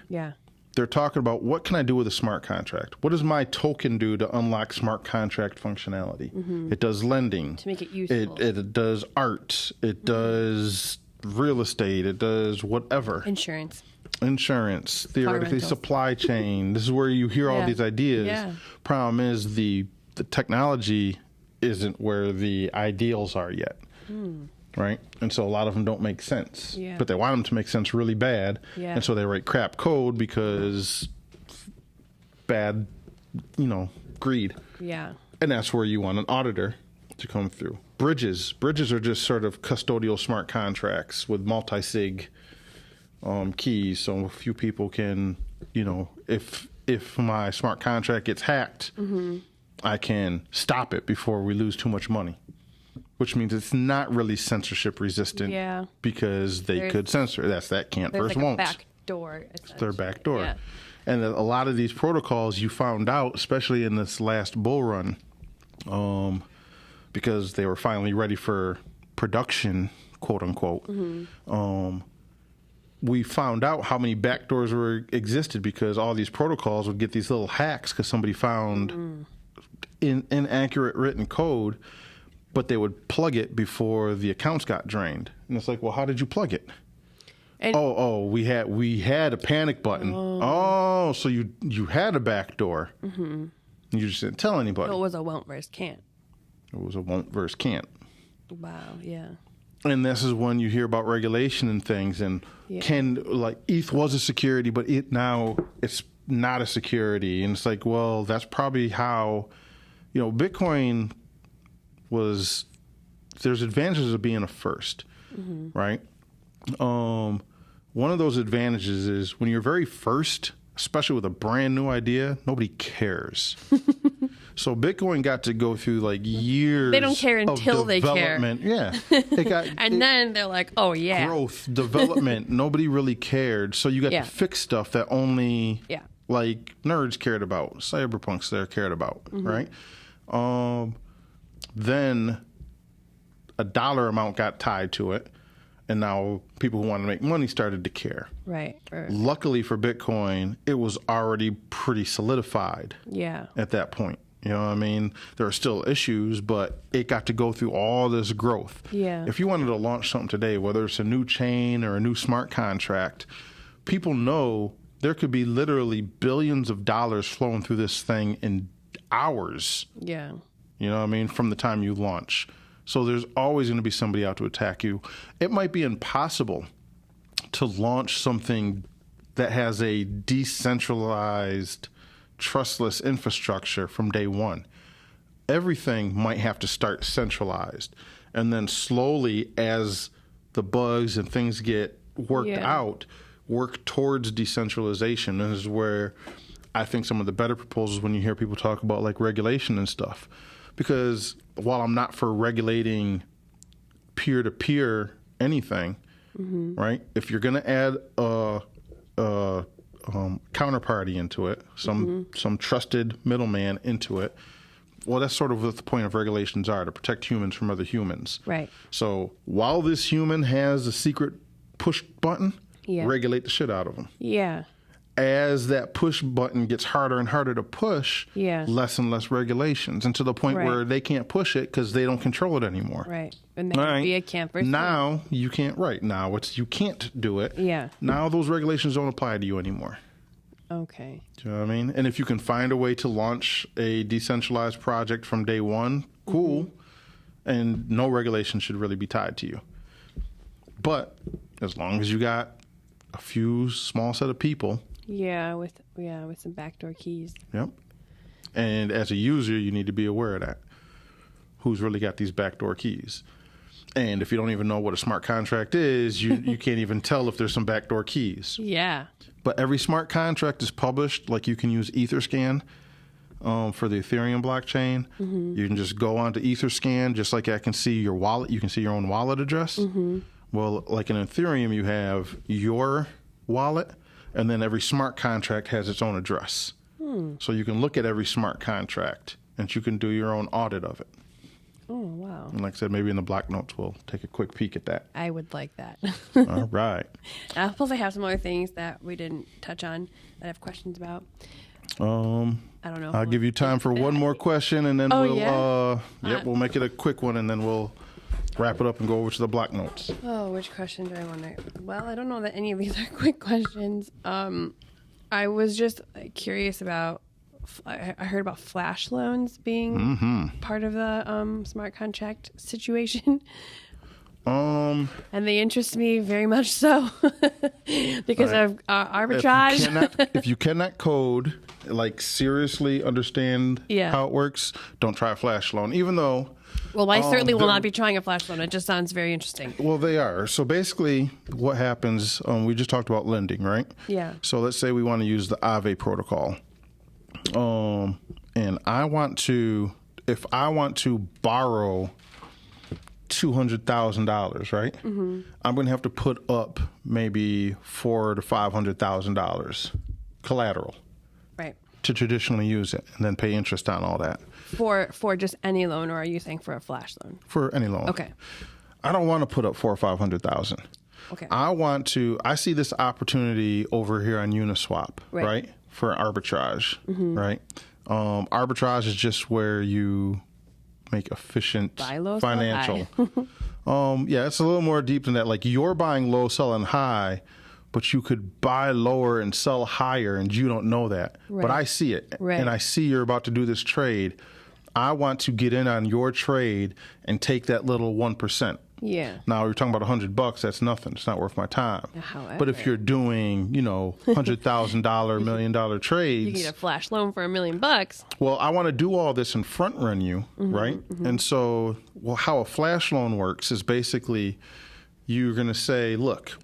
they're talking about, what can I do with a smart contract? What does my token do to unlock smart contract functionality? It does lending. To make it useful. It does art. It does real estate. It does whatever. Insurance, theoretically, supply chain. This is where you hear all these ideas. Problem is the technology isn't where the ideals are yet, right? And so a lot of them don't make sense, but they want them to make sense really bad, and so they write crap code because bad, greed. Yeah. And that's where you want an auditor to come through. Bridges are just sort of custodial smart contracts with multi-sig keys, so a few people can, if my smart contract gets hacked, I can stop it before we lose too much money, which means it's not really censorship resistant because they could censor. That can't versus won't. Back door. It's their back door. Yeah. And a lot of these protocols you found out, especially in this last bull run, because they were finally ready for production, quote unquote. We found out how many backdoors existed because all these protocols would get these little hacks because somebody found inaccurate written code, but they would plug it before the accounts got drained. And it's like, well, how did you plug it? And we had a panic button. So you had a backdoor. You just didn't tell anybody. It was a won't versus can't. It was a won't versus can't. Wow, yeah. And this is when you hear about regulation and things, and ETH was a security, but it's not a security. And it's like, well, that's probably how, Bitcoin there's advantages of being a first, right? One of those advantages is when you're very first, especially with a brand new idea, nobody cares. So Bitcoin got to go through years. They don't care until they care. Yeah. Then they're like, oh yeah. Growth, development. Nobody really cared. So you got to fix stuff that only nerds cared about, cyberpunks there cared about, right? Then a dollar amount got tied to it. And now people who want to make money started to care. Right. Luckily for Bitcoin, it was already pretty solidified at that point. You know what I mean? There are still issues, but it got to go through all this growth. Yeah. If you wanted to launch something today, whether it's a new chain or a new smart contract, people know There could be literally billions of dollars flowing through this thing in hours. Yeah. You know what I mean? From the time you launch. So there's always going to be somebody out to attack you. It might be impossible to launch something that has a decentralized, trustless infrastructure from day one. Everything might have to start centralized. And then slowly, as the bugs and things get worked out, work towards decentralization. And this is where I think some of the better proposals when you hear people talk about like regulation and stuff. Because while I'm not for regulating peer-to-peer anything, right? If you're going to add a counterparty into it, some trusted middleman into it, well, that's sort of what the point of regulations are, to protect humans from other humans. Right. So while this human has a secret push button, regulate the shit out of them. Yeah. As that push button gets harder and harder to push, less and less regulations, and to the point where they can't push it because they don't control it anymore. Right. And then be a camper. Now you can't. Right. Now you can't do it. Yeah. Now those regulations don't apply to you anymore. Okay. Do you know what I mean? And if you can find a way to launch a decentralized project from day one, cool. And no regulation should really be tied to you. But as long as you got a few small set of people. Yeah, with some backdoor keys. Yep. And as a user, you need to be aware of that. Who's really got these backdoor keys? And if you don't even know what a smart contract is, you can't even tell if there's some backdoor keys. Yeah. But every smart contract is published. Like you can use Etherscan for the Ethereum blockchain. You can just go onto Etherscan, just like I can see your wallet. You can see your own wallet address. Well, like in Ethereum, you have your wallet, and then every smart contract has its own address. So you can look at every smart contract, and you can do your own audit of it. Oh, wow. And like I said, maybe in the block notes, we'll take a quick peek at that. I would like that. All right. Plus, I have some other things that we didn't touch on that I have questions about. I don't know. I'll give you time for one more question, and then we'll make it a quick one, and then we'll wrap it up and go over to the block notes. Oh, which question do I want to? Well, I don't know that any of these are quick questions. I was just curious about. I heard about flash loans being part of the smart contract situation. And they interest me very much so because of arbitrage. If you cannot code, like seriously understand how it works, don't try a flash loan, even though... Well, I certainly will not be trying a flash loan. It just sounds very interesting. Well, they are. So basically what happens, we just talked about lending, right? Yeah. So let's say we want to use the AVE protocol. And if I want to borrow $200,000, right? I'm going to have to put up maybe $400,000 to $500,000 collateral, right, to traditionally use it, and then pay interest on all that. For just any loan, or are you saying for a flash loan? For any loan. Okay. I don't want to put up $400,000 or $500,000. Okay. I see this opportunity over here on Uniswap, right? For arbitrage, right? Arbitrage is just where you make efficient financial. It's a little more deep than that. Like you're buying low, selling high, but you could buy lower and sell higher, and you don't know that. Right. But I see it, and I see you're about to do this trade. I want to get in on your trade and take that little 1%. Yeah. Now you're talking about $100. That's nothing. It's not worth my time. However, but if you're doing, $100,000, $1 million trades, you can get a flash loan for $1 million. Well, I want to do all this and front run you, right? And so, how a flash loan works is basically you're going to say, look,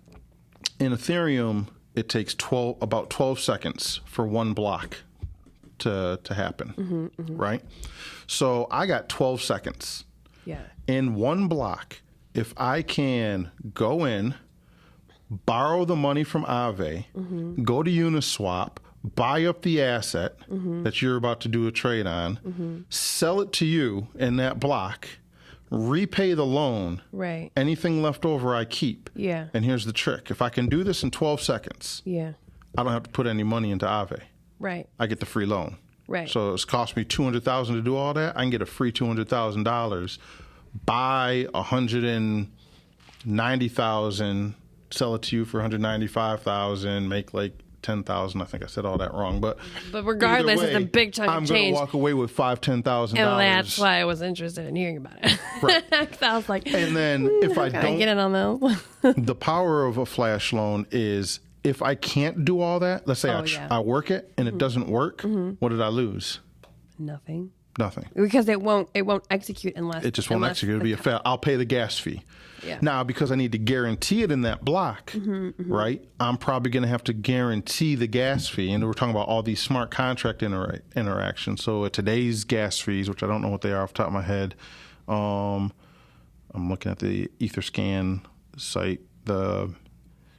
in Ethereum, it takes about 12 seconds for one block to happen, right? So I got 12 seconds. Yeah. In one block. If I can go in, borrow the money from Aave, go to Uniswap, buy up the asset that you're about to do a trade on, sell it to you in that block, repay the loan, right? Anything left over I keep. Yeah. And here's the trick. If I can do this in 12 seconds, I don't have to put any money into Aave. Right. I get the free loan. Right. So it's cost me $200,000 to do all that. I can get a free $200,000. Buy $190,000, sell it to you for $195,000, make like 10,000. I think I said all that wrong, but regardless, either way, it's a big chunk I'm of going change. to walk away with $10,000. And that's why I was interested in hearing about it. Right. 'Cause I was like, And then if I can I don't, get in on those? the power of a flash loan is if I can't do all that, let's say I work it and it doesn't work, what did I lose? Nothing. Nothing. Because it won't execute unless It just won't execute. It'll be a fail. I'll pay the gas fee. Yeah. Now, because I need to guarantee it in that block, right, I'm probably going to have to guarantee the gas fee. And we're talking about all these smart contract interactions. So at today's gas fees, which I don't know what they are off the top of my head, I'm looking at the EtherScan site. The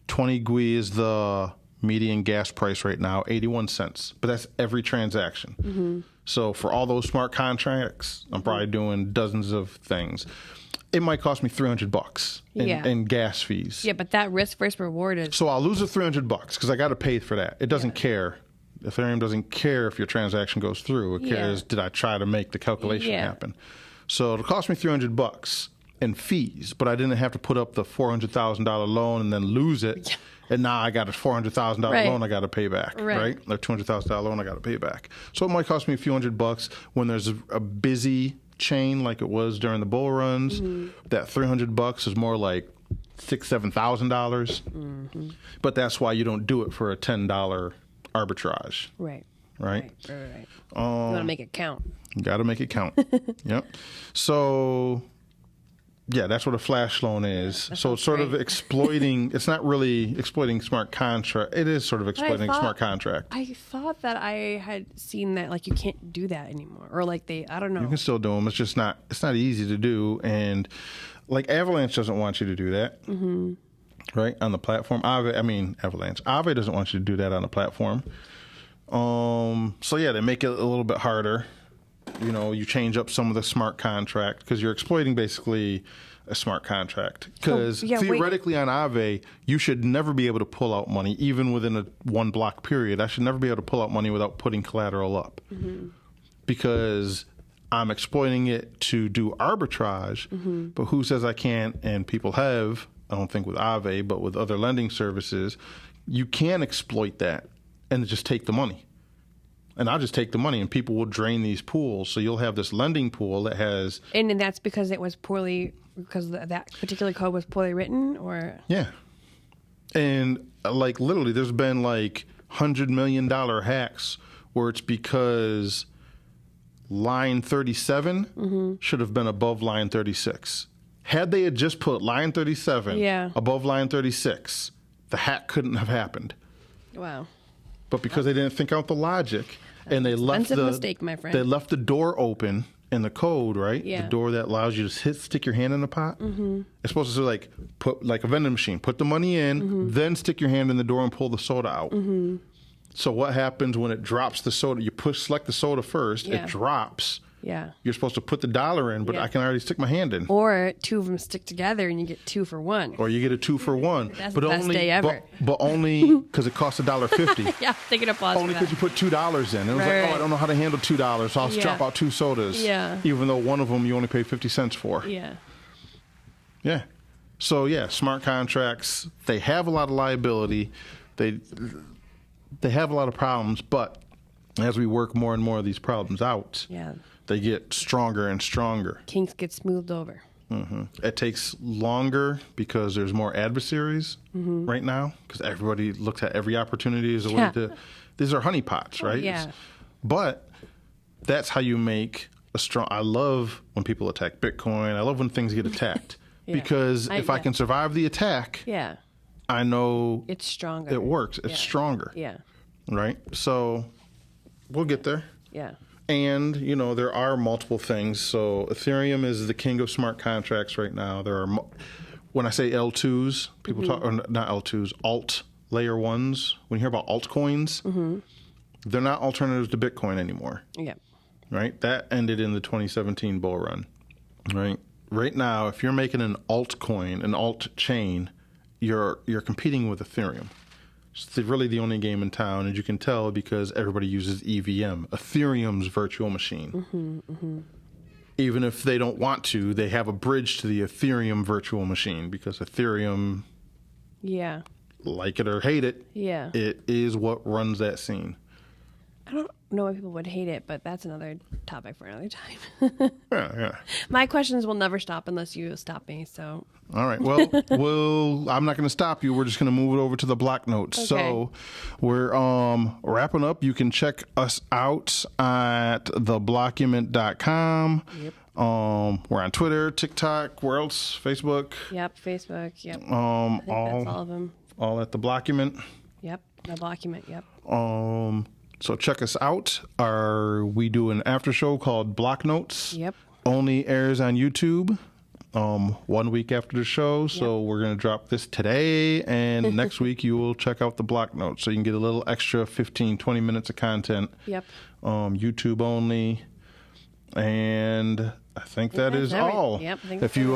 20 GUI is the median gas price right now, 81 cents. But that's every transaction. So for all those smart contracts, I'm probably doing dozens of things. It might cost me $300 in gas fees. Yeah, but that risk versus reward is. So I'll lose the $300 because I got to pay for that. It doesn't care. Ethereum doesn't care if your transaction goes through. It cares, did I try to make the calculation happen? So it'll cost me $300 in fees, but I didn't have to put up the $400,000 loan and then lose it. And now I got a $400,000 loan I got to pay back, right? Or $200,000 loan I got to pay back. So it might cost me a few $100 when there's a busy chain like it was during the bull runs. That $300 is more like $6,000-$7,000. But that's why you don't do it for a $10 arbitrage. Right. Right. You want to make it count. You got to make it count. Yep. So. Yeah, that's what a flash loan is. So it's sort of exploiting, it's not really exploiting smart contract. It is sort of exploiting smart contract. I thought that I had seen that, like, you can't do that anymore. Or, like, I don't know. You can still do them. It's just not, it's not easy to do. And, like, Avalanche doesn't want you to do that, right, on the platform. Avalanche. Aave doesn't want you to do that on the platform. So, yeah, they make it a little bit harder. You know, you change up some of the smart contract because you're exploiting basically a smart contract. Because theoretically on Aave, you should never be able to pull out money, even within a 1 block period. I should never be able to pull out money without putting collateral up. Because I'm exploiting it to do arbitrage, but who says I can't? And people have, I don't think with Aave, but with other lending services, you can exploit that and just take the money. And I'll just take the money, and people will drain these pools. So you'll have this lending pool that has... And that's because it was because that particular code was poorly written, or... Yeah. And, like, literally, there's been, like, $100 million hacks where it's because line 37 should have been above line 36. Had they had just put line 37 above line 36, the hack couldn't have happened. Wow. But because they didn't think out the logic... And they left mistake, my friend. They left the door open in the code, right? Yeah. The door that allows you to stick your hand in the pot. It's supposed to say, put like a vending machine. Put the money in, then stick your hand in the door and pull the soda out. So what happens when it drops the soda? You select the soda first. It drops. Yeah. You're supposed to put the dollar in, but I can already stick my hand in. Or 2 of them stick together and you get 2 for 1. Or you get a 2 for 1. That's the best day ever. But only because it costs $1.50. Yeah, taking applause. Only because you put $2 in. And it was I don't know how to handle $2, so I'll drop out 2 sodas. Yeah. Even though one of them you only pay 50 cents for. Yeah. Yeah. So yeah, smart contracts, they have a lot of liability. They have a lot of problems, but as we work more and more of these problems out, they get stronger and stronger. Kinks get smoothed over. It takes longer because there's more adversaries right now, because everybody looks at every opportunity as a way to... These are honeypots, right? Yeah. But that's how you make a strong... I love when people attack Bitcoin. I love when things get attacked. Because if I can survive the attack, I know... It's stronger. It works. It's stronger. Yeah. Right? So we'll get there. Yeah. And, you know, there are multiple things. So Ethereum is the king of smart contracts right now. There are, when I say L2s, people talk, or not L2s, alt layer 1s. When you hear about altcoins, they're not alternatives to Bitcoin anymore. Yeah. Right? That ended in the 2017 bull run. Right? Right now, if you're making an altcoin, an alt chain, you're competing with Ethereum. It's really the only game in town, and you can tell because everybody uses EVM, Ethereum's virtual machine. Even if they don't want to, they have a bridge to the Ethereum virtual machine because Ethereum like it or hate it, Yeah. it is what runs that scene. I don't know why people would hate it, but that's another topic for another time. Yeah. My questions will never stop unless you stop me. So All right. Well, I'm not going to stop you. We're just going to move it over to the block notes. Okay. So we're wrapping up. You can check us out at theblockument.com. Yep. We're on Twitter, TikTok, where else? Facebook. Yep, Facebook. Yep. I think that's all of them. All at the Blockument. Yep, the document. Yep. So check us out. We do an after show called Block Notes. Yep. Only airs on YouTube 1 week after the show. So we're going to drop this today, and next week you will check out the Block Notes. So you can get a little extra 15, 20 minutes of content. Yep. YouTube only. And I think that is all. Yep, I think if you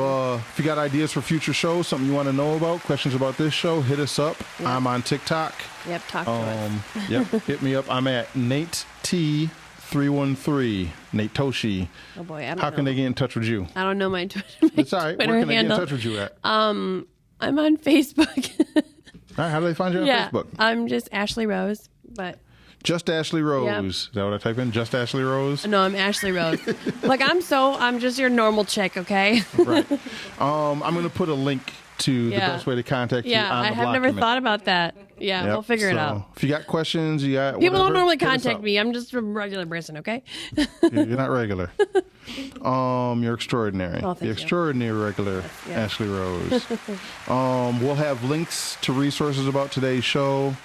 got ideas for future shows, something you want to know about, questions about this show, hit us up. Yep. I'm on TikTok. Yep, talk to us. Yep, hit me up. I'm at Nate T313, Nate Toshi. Oh boy, I don't know. How can they get in touch with you? I don't know my It's all right. Twitter Where can they get in handle. touch with you at? I'm on Facebook. All right, how do they find you on Facebook? I'm just Ashlee Rose, but Just Ashlee Rose. Yep. Is that what I type in? Just Ashlee Rose? no, I'm Ashlee Rose. Like I'm just your normal chick, okay? Right. I'm going to put a link to the Yeah. best way to contact you on Yeah, the I have never Blockument. thought about that. Yeah, Yep. we'll figure it So, out. If you got questions, you got People whatever, don't normally hit us contact up. me. I'm just a regular person, okay? You're not regular. You're extraordinary. Oh, thank the you. extraordinary regular yeah. Ashlee Rose. We'll have links to resources about today's show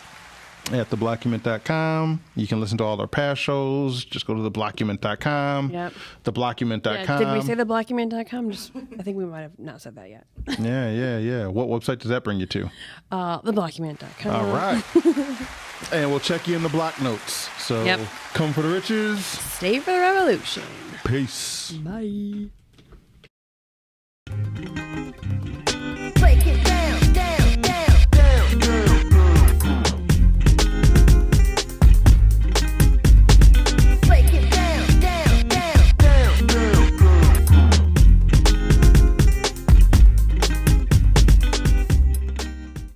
at theblockument.com. You can listen to all our past shows. Just go to theblockument.com. Yep. Theblockument.com. Yeah, did we say theblockument.com? I think we might have not said that yet. Yeah. What website does that bring you to? Theblockument.com. All right. And we'll check you in the block notes. So Yep. come for the riches. Stay for the revolution. Peace. Bye.